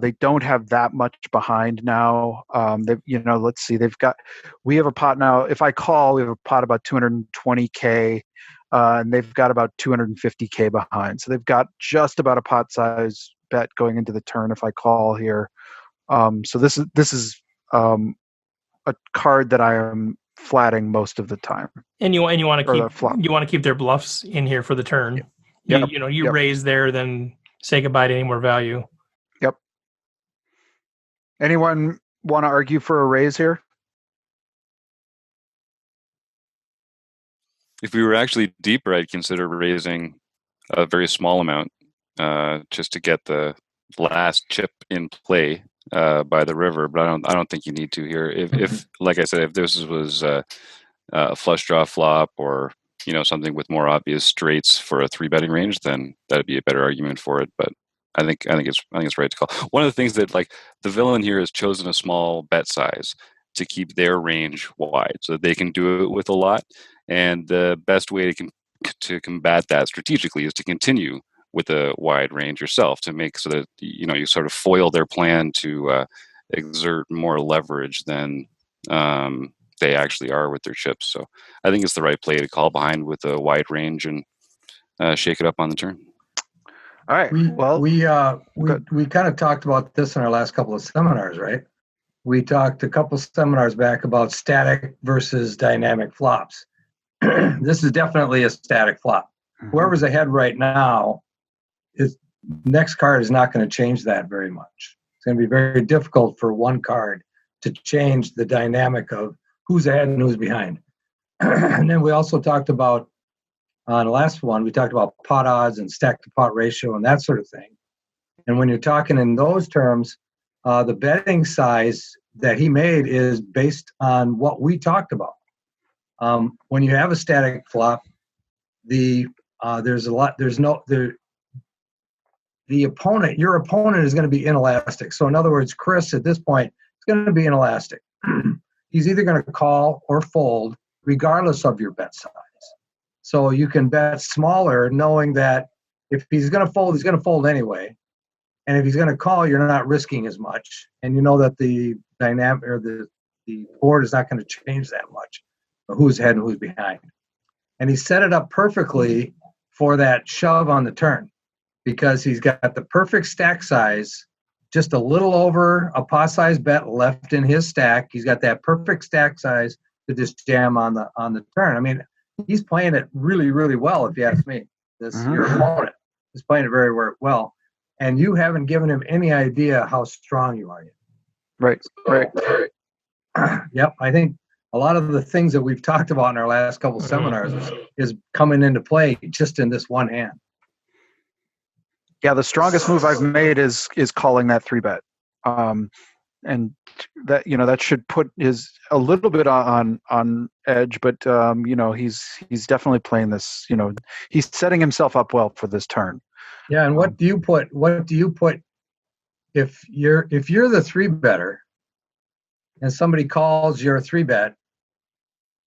They don't have that much behind now. Let's see. We have a pot now. If I call, we have a pot about 220K, and they've got about 250K behind. So they've got just about a pot size bet going into the turn if I call here. So this is a card that I am flatting most of the time. And you want to keep their bluffs in here for the turn. Yep. You raise there, then say goodbye to any more value. Yep. Anyone want to argue for a raise here? If we were actually deeper, I'd consider raising a very small amount just to get the last chip in play by the river. But I don't think you need to here. If like I said, if this was a flush draw flop or something with more obvious straights for a 3-betting range, then that'd be a better argument for it. But I think it's right to call. One of the things that like the villain here has chosen a small bet size to keep their range wide, so that they can do it with a lot. And the best way to combat that strategically is to continue with a wide range yourself, to make so that you sort of foil their plan to exert more leverage than they actually are with their chips. So I think it's the right play to call behind with a wide range and shake it up on the turn. All right. We kind of talked about this in our last couple of seminars, right? we talked a couple seminars back about static versus dynamic flops. This is definitely a static flop. Whoever's ahead right now, his next card is not going to change that very much. It's going to be very difficult for one card to change the dynamic of who's ahead and who's behind. And then we also talked about, on the last one, we talked about pot odds and stack to pot ratio and that sort of thing. And when you're talking in those terms, the betting size that he made is based on what we talked about. When you have a static flop, your opponent is going to be inelastic. So in other words, Chris at this point is going to be inelastic. He's either going to call or fold regardless of your bet size. So you can bet smaller knowing that if he's going to fold, he's going to fold anyway. And if he's going to call, you're not risking as much. And you know that the dynamic or the board is not going to change that much. Who's ahead and who's behind. And he set it up perfectly for that shove on the turn because he's got the perfect stack size, just a little over a pot size bet left in his stack. He's got that perfect stack size to just jam on the turn. I mean, he's playing it really, really well, if you ask me. Your opponent is playing it very, very well. And you haven't given him any idea how strong you are yet. Right, right. Yep, I think a lot of the things that we've talked about in our last couple of seminars is coming into play just in this one hand. Yeah, the strongest move I've made is calling that 3-bet, and that that should put his a little bit on edge, but he's definitely playing this. He's setting himself up well for this turn. Yeah, and what do you put if you're the 3-better and somebody calls your 3-bet?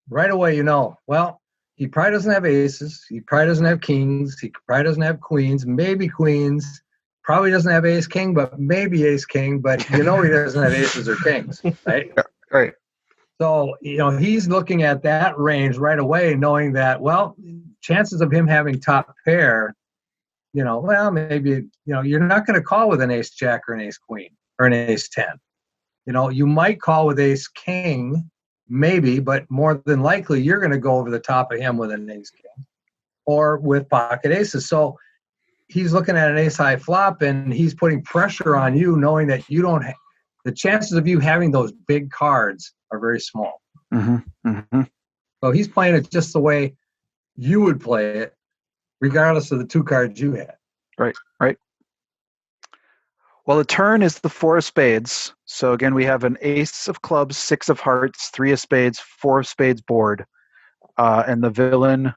Right away, well, he probably doesn't have aces. He probably doesn't have kings. He probably doesn't have queens, maybe queens. Probably doesn't have ace king, but maybe ace king. But he doesn't have aces or kings, right? Yeah, right. So, he's looking at that range right away, knowing that, well, chances of him having top pair, well, maybe, you're not going to call with an ace jack or an ace queen or an ace 10. You might call with ace king, maybe, but more than likely you're going to go over the top of him with an ace king or with pocket aces. So he's looking at an ace high flop and he's putting pressure on you, knowing that you don't the chances of you having those big cards are very small. Mm-hmm. Mm-hmm. So he's playing it just the way you would play it, regardless of the 2 cards you had. Right, right. Well, the turn is the 4 of spades. So again, we have an ace of clubs, 6 of hearts, 3 of spades, 4 of spades board. And the villain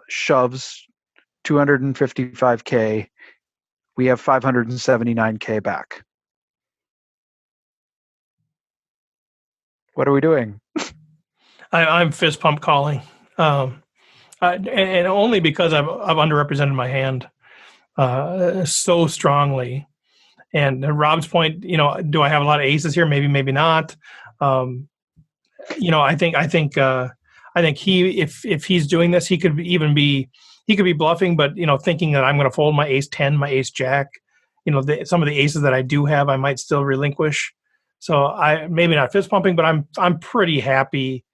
shoves 255K. We have 579K back. What are we doing? I'm fist pump calling, and only because I've underrepresented my hand so strongly. And Rob's point, do I have a lot of aces here? Maybe, maybe not. I think he, if he's doing this, he could be bluffing, but thinking that I'm going to fold my ace 10, my ace jack. Some of the aces that I do have, I might still relinquish. So I maybe not fist pumping, but I'm pretty happy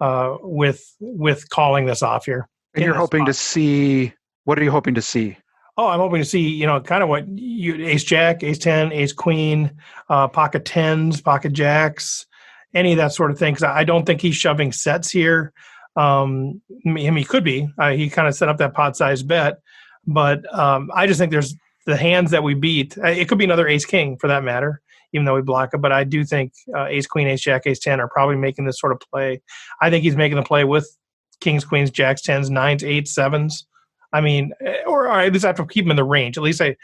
with calling this off here. And you're hoping to see. What are you hoping to see? Oh, I'm hoping to see, kind of what ace jack, ace 10, ace queen, pocket 10s, pocket jacks, any of that sort of thing. Because I don't think he's shoving sets here. He could be. He kind of set up that pot size bet. But I just think there's the hands that we beat. It could be another ace king for that matter, even though we block it. But I do think ace queen, ace jack, ace 10 are probably making this sort of play. I think he's making the play with kings, queens, jacks, 10s, 9s, 8s, 7s. I mean, or at least I have to keep them in the range. At least to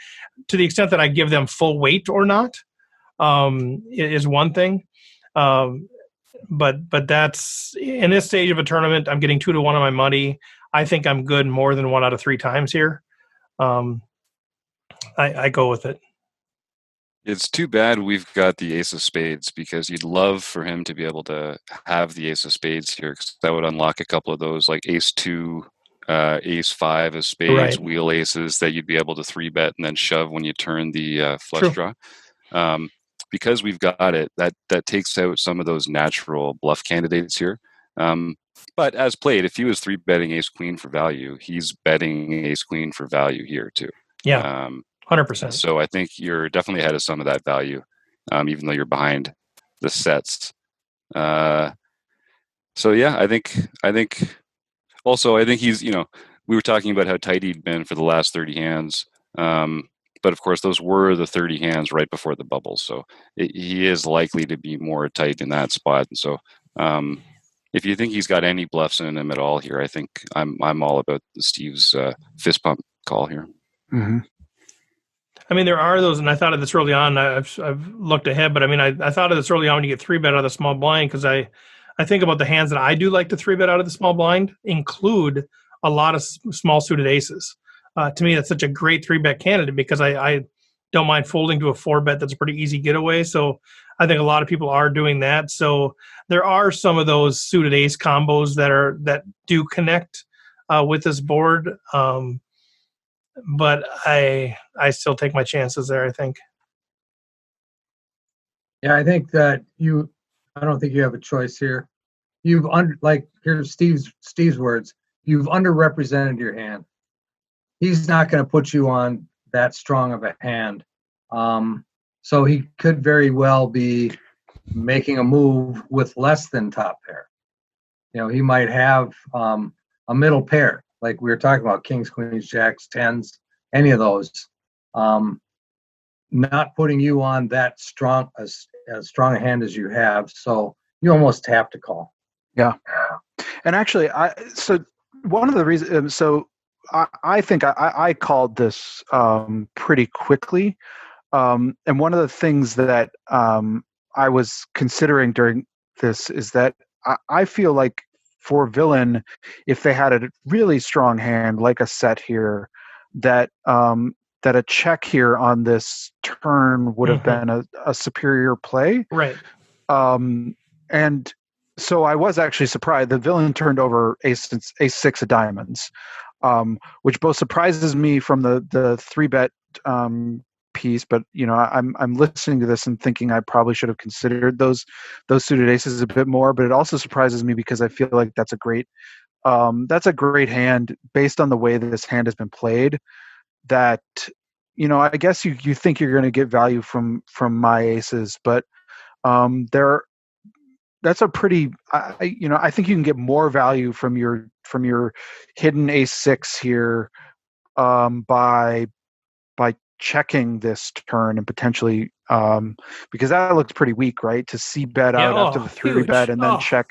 the extent that I give them full weight or not, is one thing. But that's in this stage of a tournament. I'm getting 2-1 on my money. I think I'm good more than 1 out of 3 times here. I go with it. It's too bad we've got the ace of spades because you'd love for him to be able to have the ace of spades here because that would unlock a couple of those like ace 2. Ace 5 of spades, right. Wheel aces that you'd be able to 3-bet and then shove when you turn the flush draw. because we've got it, that takes out some of those natural bluff candidates here. But as played, if he was 3-betting ace queen for value, he's betting ace queen for value here too. Yeah, 100%. So I think you're definitely ahead of some of that value, even though you're behind the sets. So yeah, I think he's, we were talking about how tight he'd been for the last 30 hands. But of course, those were the 30 hands right before the bubble. So he is likely to be more tight in that spot. And so if you think he's got any bluffs in him at all here, I think I'm all about Steve's fist pump call here. Mm-hmm. I mean, there are those, and I thought of this early on. I've looked ahead, but I mean, I thought of this early on when you get 3-bet out of the small blind, because I think about the hands that I do like to 3-bet out of the small blind include a lot of small suited aces. To me, that's such a great 3-bet candidate because I don't mind folding to a 4-bet. That's a pretty easy getaway. So I think a lot of people are doing that. So there are some of those suited ace combos that do connect with this board. But I still take my chances there, I think. Yeah, I think that I don't think you have a choice here. Here's Steve's words. You've underrepresented your hand. He's not going to put you on that strong of a hand. So he could very well be making a move with less than top pair. He might have a middle pair, like we were talking about, kings, queens, jacks, tens, any of those. Not putting you on that strong, as strong a hand as you have. So you almost have to call. Yeah. And actually, one of the reasons, I think I called this pretty quickly. And one of the things that I was considering during this is that I feel like for villain, if they had a really strong hand, like a set here, that a check here on this turn would have been a superior play. Right. And so I was actually surprised. The villain turned over ace 6 of diamonds, which both surprises me from the 3-bet piece, but I'm listening to this and thinking I probably should have considered those suited aces a bit more. But it also surprises me because I feel like that's a great hand based on the way that this hand has been played. That I guess you think you're going to get value from my aces, but that's a pretty I think you can get more value from your hidden ace 6 here by checking this turn and potentially because that looks pretty weak, right? To see bet out after the 3-bet and then check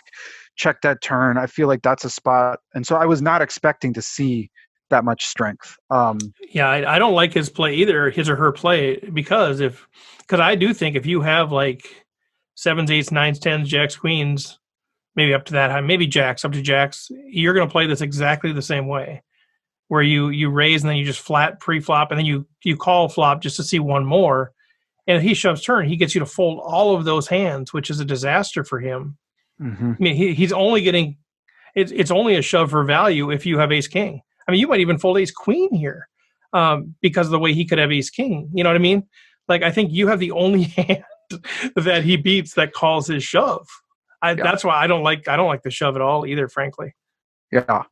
that turn. I feel like that's a spot, and so I was not expecting to see that much strength. I don't like his play either, his or her play, because I do think if you have like 7s, 8s, 9s, 10s, jacks, queens, maybe up to that high, maybe jacks, up to jacks, you're going to play this exactly the same way, where you raise and then you just flat pre-flop and then you call flop just to see one more. And if he shoves turn, he gets you to fold all of those hands, which is a disaster for him. Mm-hmm. I mean, he's only getting it's only a shove for value if you have ace king. I mean, you might even fold ace queen here because of the way he could have ace king. You know what I mean? Like, I think you have the only hand that he beats that calls his shove. That's why I don't like the shove at all either, frankly. Yeah.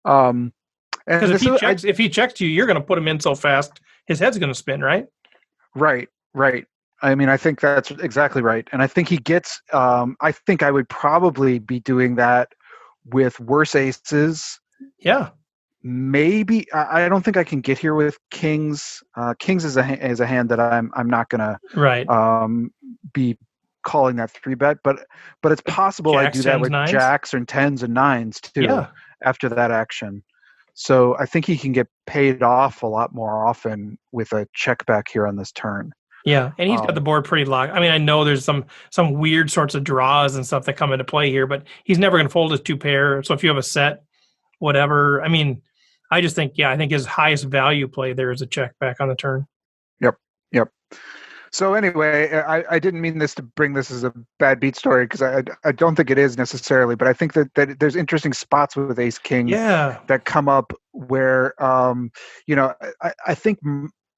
Because if he checks you, you're going to put him in so fast, his head's going to spin, right? Right. I mean, I think that's exactly right. And I think he gets, I think I would probably be doing that with worse aces. Yeah. Maybe, I don't think I can get here with kings. Kings is a hand that I'm not going to be calling that 3-bet, but it's possible I do that with nines? jacks and 10s and 9s too after that action. So I think he can get paid off a lot more often with a check back here on this turn. Yeah, and he's got the board pretty locked. I mean, I know there's some weird sorts of draws and stuff that come into play here, but he's never going to fold his 2-pair. So if you have a set, whatever, I mean, I just think, I think his highest value play there is a check back on the turn. Yep. So anyway, I didn't mean this to bring this as a bad beat story because I don't think it is necessarily, but I think that there's interesting spots with ace king that come up where I think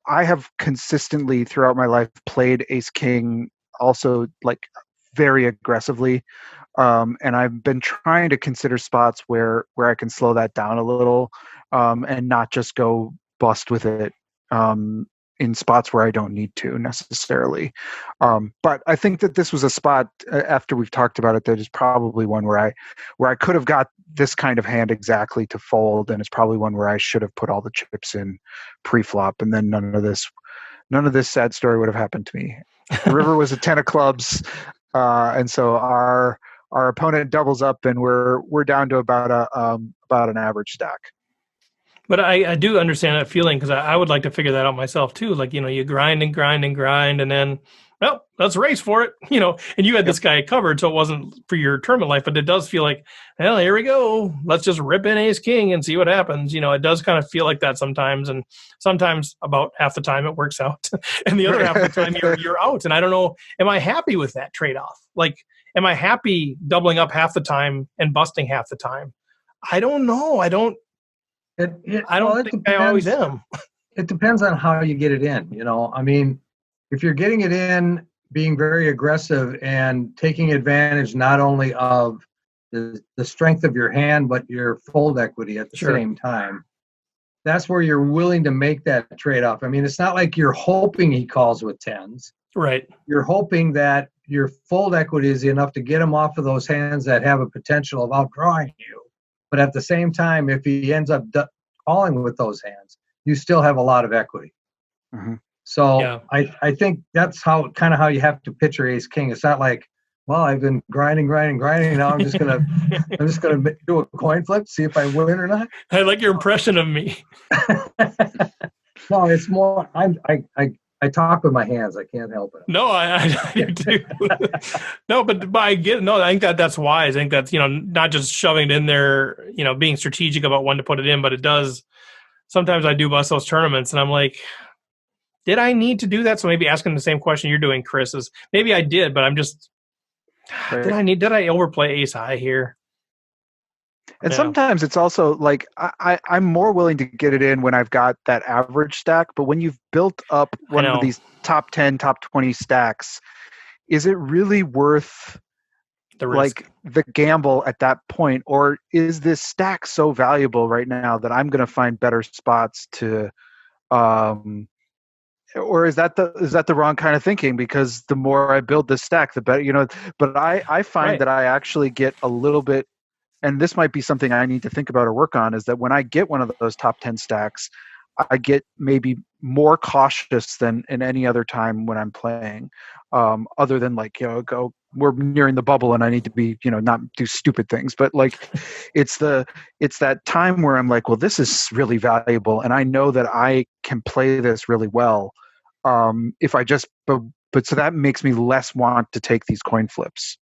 I have consistently throughout my life played Ace King also like very aggressively. And I've been trying to consider spots where I can slow that down a little, and not just go bust with it in spots where I don't need to necessarily. But I think that this was a spot after we've talked about it that is probably one where I could have got this kind of hand exactly to fold, and it's probably one where I should have put all the chips in pre-flop, and then none of this sad story would have happened to me. The river was a 10 of clubs, and so our opponent doubles up, and we're down to about an average stack. But I do understand that feeling, because I would like to figure that out myself too. Like, you grind and grind and grind, and then, well, let's race for it, and you had this guy covered, so it wasn't for your tournament life, but it does feel like, well, here we go. Let's just rip in Ace King and see what happens. It does kind of feel like that sometimes, and sometimes about half the time it works out, and the other half of the time you're out. And I don't know, am I happy with that trade-off? Like, am I happy doubling up half the time and busting half the time? I don't know. I don't think I always am. It depends on how you get it in. I mean, if you're getting it in, being very aggressive and taking advantage not only of the strength of your hand, but your fold equity at the same time, that's where you're willing to make that trade-off. I mean, it's not like you're hoping he calls with tens. Right. You're hoping that your fold equity is enough to get him off of those hands that have a potential of outdrawing you. But at the same time, if he ends up calling with those hands, you still have a lot of equity. Mm-hmm. So I think that's how you have to picture Ace King. It's not like, well, I've been grinding. Now I'm just gonna do a coin flip, see if I win or not. I like your impression of me. No, it's more I talk with my hands. I can't help it. No, I do. No, but I get it. No, I think that's wise. I think that's, not just shoving it in there, being strategic about when to put it in, but it does. Sometimes I do bust those tournaments and I'm like, did I need to do that? So maybe asking the same question you're doing, Chris, is maybe I did, but I'm just, did I overplay ace high here? And sometimes it's also like I'm more willing to get it in when I've got that average stack. But when you've built up one of these top 10, top 20 stacks, is it really worth the risk, the gamble at that point? Or is this stack so valuable right now that I'm going to find better spots to or is that the wrong kind of thinking? Because the more I build this stack, the better, but I find that I actually get a little bit, and this might be something I need to think about or work on, is that when I get one of those top 10 stacks, I get maybe more cautious than in any other time when I'm playing, other than we're nearing the bubble and I need to be, not do stupid things. But it's that time where I'm like, well, this is really valuable. And I know that I can play this really well. If I just, but so that makes me less want to take these coin flips.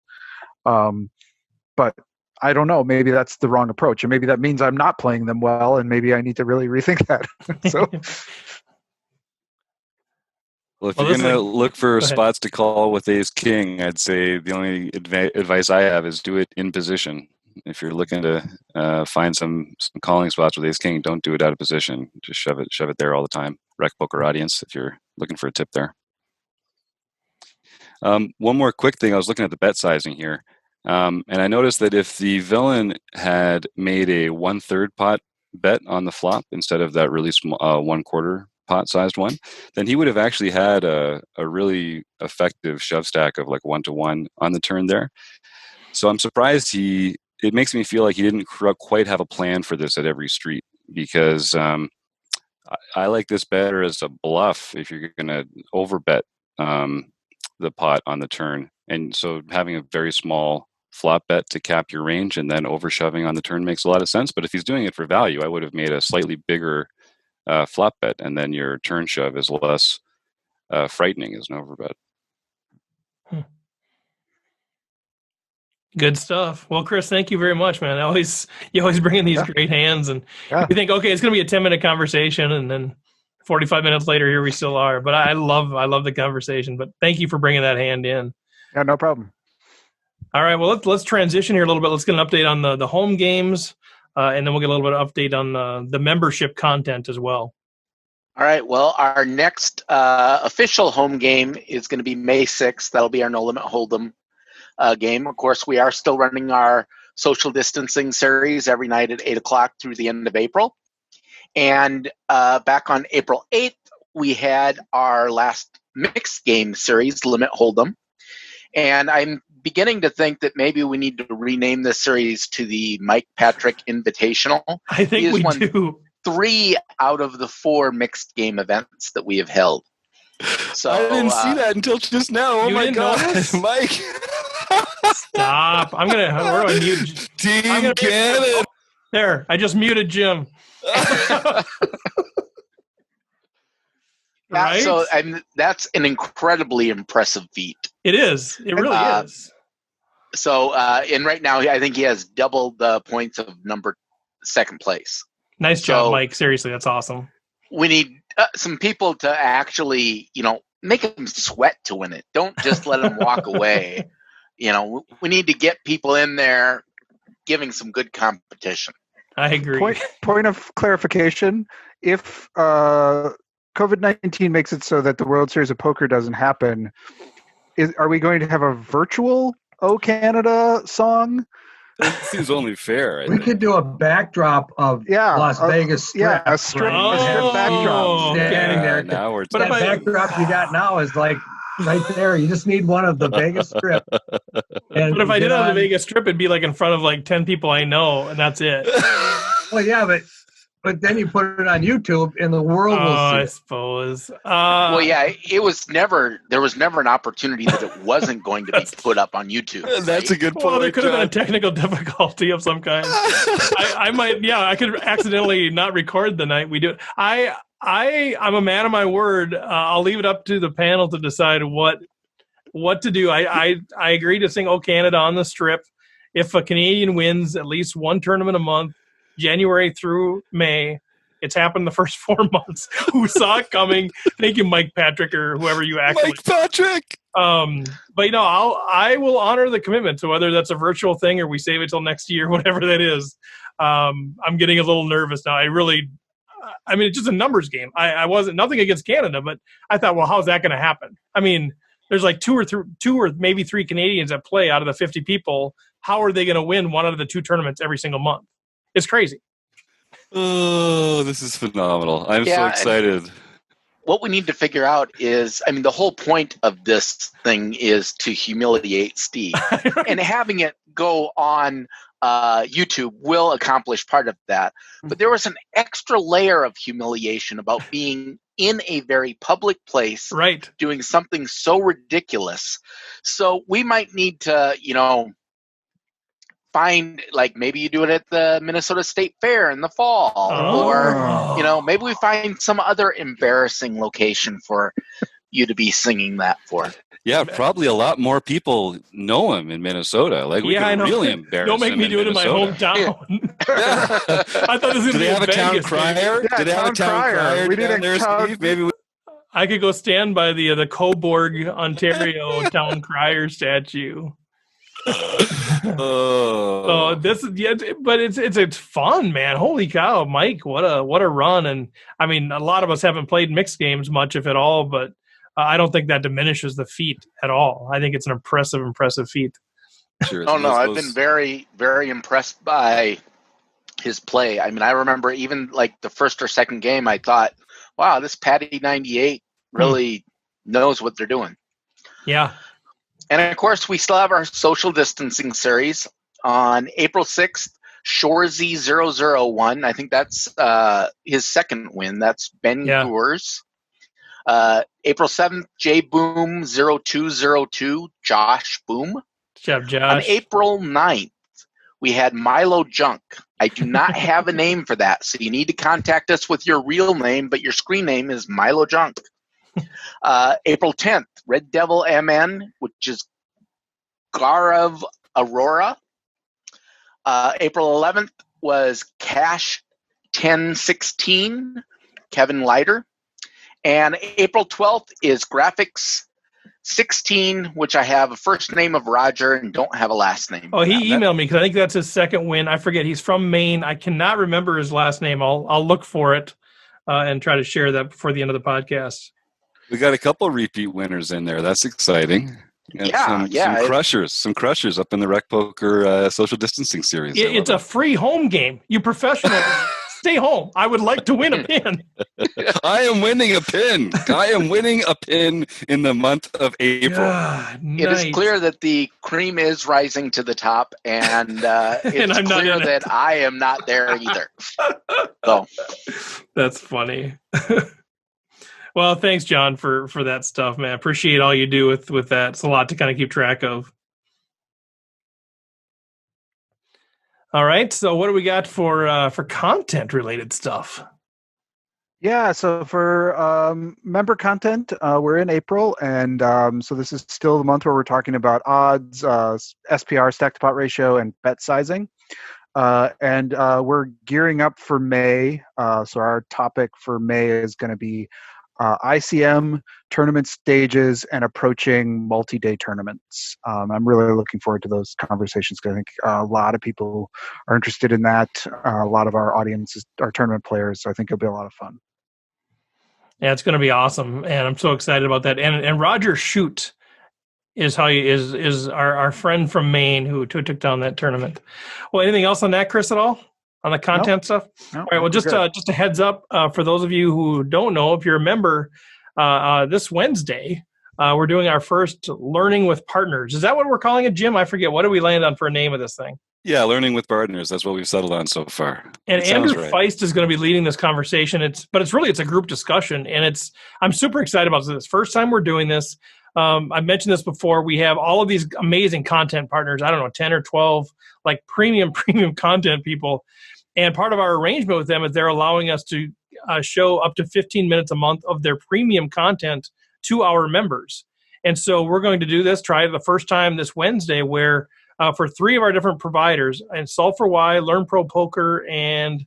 But I don't know. Maybe that's the wrong approach, and maybe that means I'm not playing them well, and maybe I need to really rethink that. So, well, if you're going to look for spots to call with Ace King, I'd say the only advice I have is do it in position. If you're looking to find some calling spots with Ace King, don't do it out of position. Just shove it there all the time. RecPoker audience, if you're looking for a tip there. One more quick thing. I was looking at the bet sizing here. And I noticed that if the villain had made a 1/3 pot bet on the flop instead of that really small 1/4 pot sized one, then he would have actually had a really effective shove stack of 1-to-1 on the turn there. So I'm surprised it makes me feel like he didn't quite have a plan for this at every street, because I like this better as a bluff if you're going to overbet the pot on the turn. And so having a very small flop bet to cap your range and then overshoving on the turn makes a lot of sense. But if he's doing it for value, I would have made a slightly bigger flop bet, and then your turn shove is less frightening as an overbet. Good stuff. Well, Chris, thank you very much, man. You always bring in these great hands, and you think, okay, it's going to be a 10-minute conversation, and then 45 minutes later, here we still are. But I love the conversation. But thank you for bringing that hand in. Yeah, no problem. All right, well, let's transition here a little bit. Let's get an update on the home games, and then we'll get a little bit of update on the membership content as well. All right. Well, our next official home game is going to be May 6th. That'll be our No Limit Hold'em game. Of course, we are still running our social distancing series every night at 8 o'clock through the end of April. And back on April 8th, we had our last mixed game series, Limit Hold'em. And I'm beginning to think that maybe we need to rename this series to the Mike Patrick Invitational. I think we do. 3 out of the 4 mixed game events that we have held. So I didn't see that until just now. Oh you my didn't god, notice? Mike! Stop! I'm gonna. Where do I mute? Team Canada. There, I just muted Jim. Right? So that's an incredibly impressive feat. It is. It really is. So, and right now, I think he has double the points of second place. Nice job, Mike. Seriously, that's awesome. We need some people to actually, make them sweat to win it. Don't just let them walk away. We need to get people in there giving some good competition. I agree. Point of clarification: if COVID-19 makes it so that the World Series of Poker doesn't happen, are we going to have a virtual "O Canada" song? It seems only fair. We could do a backdrop of Las Vegas Strip. Yeah, a strip backdrop. Standing there. Now we're But that backdrop you got now is like right there. You just need one of the Vegas Strip. But if I did it on the Vegas Strip, it'd be like in front of like 10 people I know, and that's it. Well, yeah, but then you put it on YouTube, and the world will see I it. suppose. Well, yeah, there was never an opportunity that it wasn't going to be put up on YouTube. That's a good point. Well, there could have been a technical difficulty of some kind. I could accidentally not record the night we do it. I'm a man of my word. I'll leave it up to the panel to decide what to do. I agree to sing "O Canada" on the Strip. If a Canadian wins at least one tournament a month, January through May, it's happened the first 4 months. Who saw it coming? Thank you, Mike Patrick, or whoever you actually. Mike Patrick. But I will honor the commitment. So whether that's a virtual thing or we save it till next year, whatever that is, I'm getting a little nervous now. It's just a numbers game. I wasn't nothing against Canada, but I thought, well, how's that going to happen? I mean, there's like two or maybe 3 Canadians at play out of the 50 people. How are they going to win one out of the 2 tournaments every single month? It's crazy. Oh, this is phenomenal. I'm so excited. What we need to figure out is, the whole point of this thing is to humiliate Steve. And having it go on YouTube will accomplish part of that. But there was an extra layer of humiliation about being in a very public place, right, doing something so ridiculous. So we might need to, find, like, maybe you do it at the Minnesota State Fair in the fall, or maybe we find some other embarrassing location for you to be singing that for. Yeah, probably a lot more people know him in Minnesota. Like, we can really embarrass him. Don't make me do it in my hometown. I thought this was going to be. Do they have a town crier? Yeah, do they have a town crier? We need down there, Steve? Maybe I could go stand by the Cobourg, Ontario town crier statue. Oh, this is but it's fun, man. Holy cow, Mike! What a run! And a lot of us haven't played mixed games much, if at all. But I don't think that diminishes the feat at all. I think it's an impressive feat. Sure, I've been very, very impressed by his play. I remember even like the first or second game, I thought, wow, this Patty 98 really knows what they're doing. Yeah. And, of course, we still have our social distancing series on April 6th. Shorzy 001. I think that's his second win. That's Ben Gours. April 7th, J Boom 0202. Josh Boom. Good job, Josh. On April 9th, we had Milo Junk. I do not have a name for that, so you need to contact us with your real name, but your screen name is Milo Junk. April 10th, Red Devil MN, which is Gaurav Aurora. April 11th was Cash 1016, Kevin Leiter. And April 12th is Graphics 16, which I have a first name of Roger and don't have a last name. Oh, he emailed me because I think that's his second win. I forget. He's from Maine. I cannot remember his last name. I'll look for it. and try to share that before the end of the podcast. We got a couple repeat winners in there. That's exciting. Some crushers up in the RecPoker social distancing series. It's a free home game. You professionals, stay home. I would like to win a pin. I am winning a pin. I am winning a pin in the month of April. It is clear that the cream is rising to the top, and it's and clear that I am not there either. So that's funny. Well, thanks, John, for that stuff, man. Appreciate all you do with that. It's a lot to kind of keep track of. All right, so what do we got for content related stuff? Yeah, so for member content, we're in April, and so this is still the month where we're talking about odds, SPR, stack to pot ratio, and bet sizing. And we're gearing up for May. So our topic for May is going to be ICM, tournament stages, and approaching multi-day tournaments. I'm really looking forward to those conversations because I think a lot of people are interested in that. A lot of our audience are tournament players, so I think it'll be a lot of fun. Yeah, it's going to be awesome, and I'm so excited about that. And Roger Shute is our friend from Maine who took down that tournament. Well, anything else on that, Chris, at all? On the content stuff? No, all right, well, just a heads up for those of you who don't know, if you're a member, this Wednesday, we're doing our first Learning with Partners. Is that what we're calling it, Jim? I forget. What did we land on for a name of this thing? Yeah, Learning with Partners. That's what we've settled on so far. And Andrew Feist is going to be leading this conversation. It's a group discussion, and I'm super excited about this. First time we're doing this. I've mentioned this before. We have all of these amazing content partners. I don't know, 10 or 12 like premium content people. And part of our arrangement with them is they're allowing us to show up to 15 minutes a month of their premium content to our members. And so we're going to do this, try it the first time this Wednesday, where for 3 of our different providers, and Solve for Why, Learn Pro Poker, and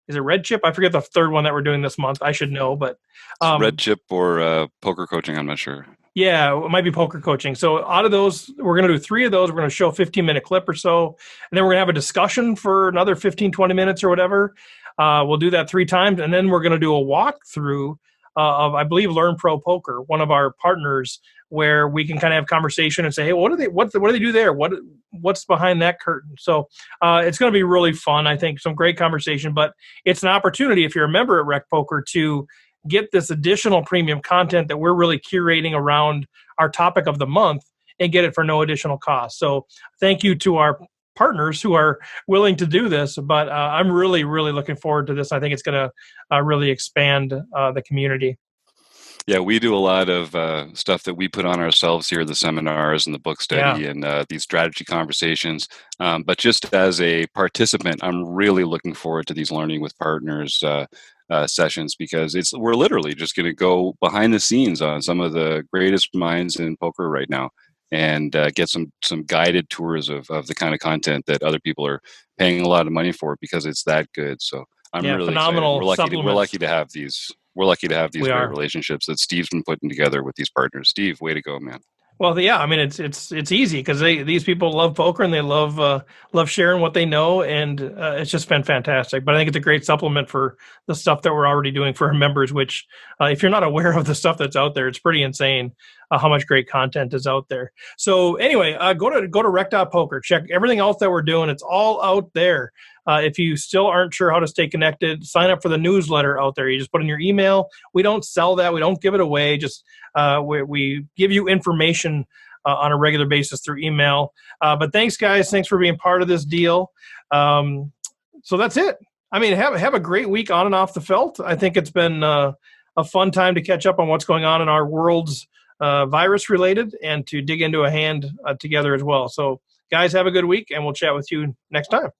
is it Red Chip? I forget the third one that we're doing this month. I should know, but Red Chip or Poker Coaching, I'm not sure. Yeah, it might be Poker Coaching. So out of those, we're going to do 3 of those. We're going to show a 15-minute clip or so, and then we're going to have a discussion for another 15, 20 minutes or whatever. We'll do that 3 times, and then we're going to do a walkthrough of, I believe, Learn Pro Poker, one of our partners, where we can kind of have conversation and say, hey, what do they do there? What's behind that curtain? So it's going to be really fun. I think some great conversation, but it's an opportunity if you're a member at RecPoker to get this additional premium content that we're really curating around our topic of the month and get it for no additional cost. So thank you to our partners who are willing to do this, but I'm really, really looking forward to this. I think it's going to really expand the community. Yeah, we do a lot of stuff that we put on ourselves here, the seminars and the book study and these strategy conversations. But just as a participant, I'm really looking forward to these Learning with Partners sessions, because we're literally just going to go behind the scenes on some of the greatest minds in poker right now and get some guided tours of the kind of content that other people are paying a lot of money for because it's that good. So I'm really phenomenal excited. We're lucky to have these. We're lucky to have these great relationships that Steve's been putting together with these partners. Steve, way to go, man. Well, yeah, I mean, it's easy because these people love poker and they love sharing what they know, and it's just been fantastic. But I think it's a great supplement for the stuff that we're already doing for our members. Which, if you're not aware of the stuff that's out there, it's pretty insane how much great content is out there. So anyway, go to rec.poker. Check everything else that we're doing. It's all out there. If you still aren't sure how to stay connected, sign up for the newsletter out there. You just put in your email. We don't sell that. We don't give it away. Just we give you information on a regular basis through email. But thanks, guys. Thanks for being part of this deal. So that's it. I mean, have a great week on and off the felt. I think it's been a fun time to catch up on what's going on in our world's virus related and to dig into a hand together as well. So, guys, have a good week, and we'll chat with you next time.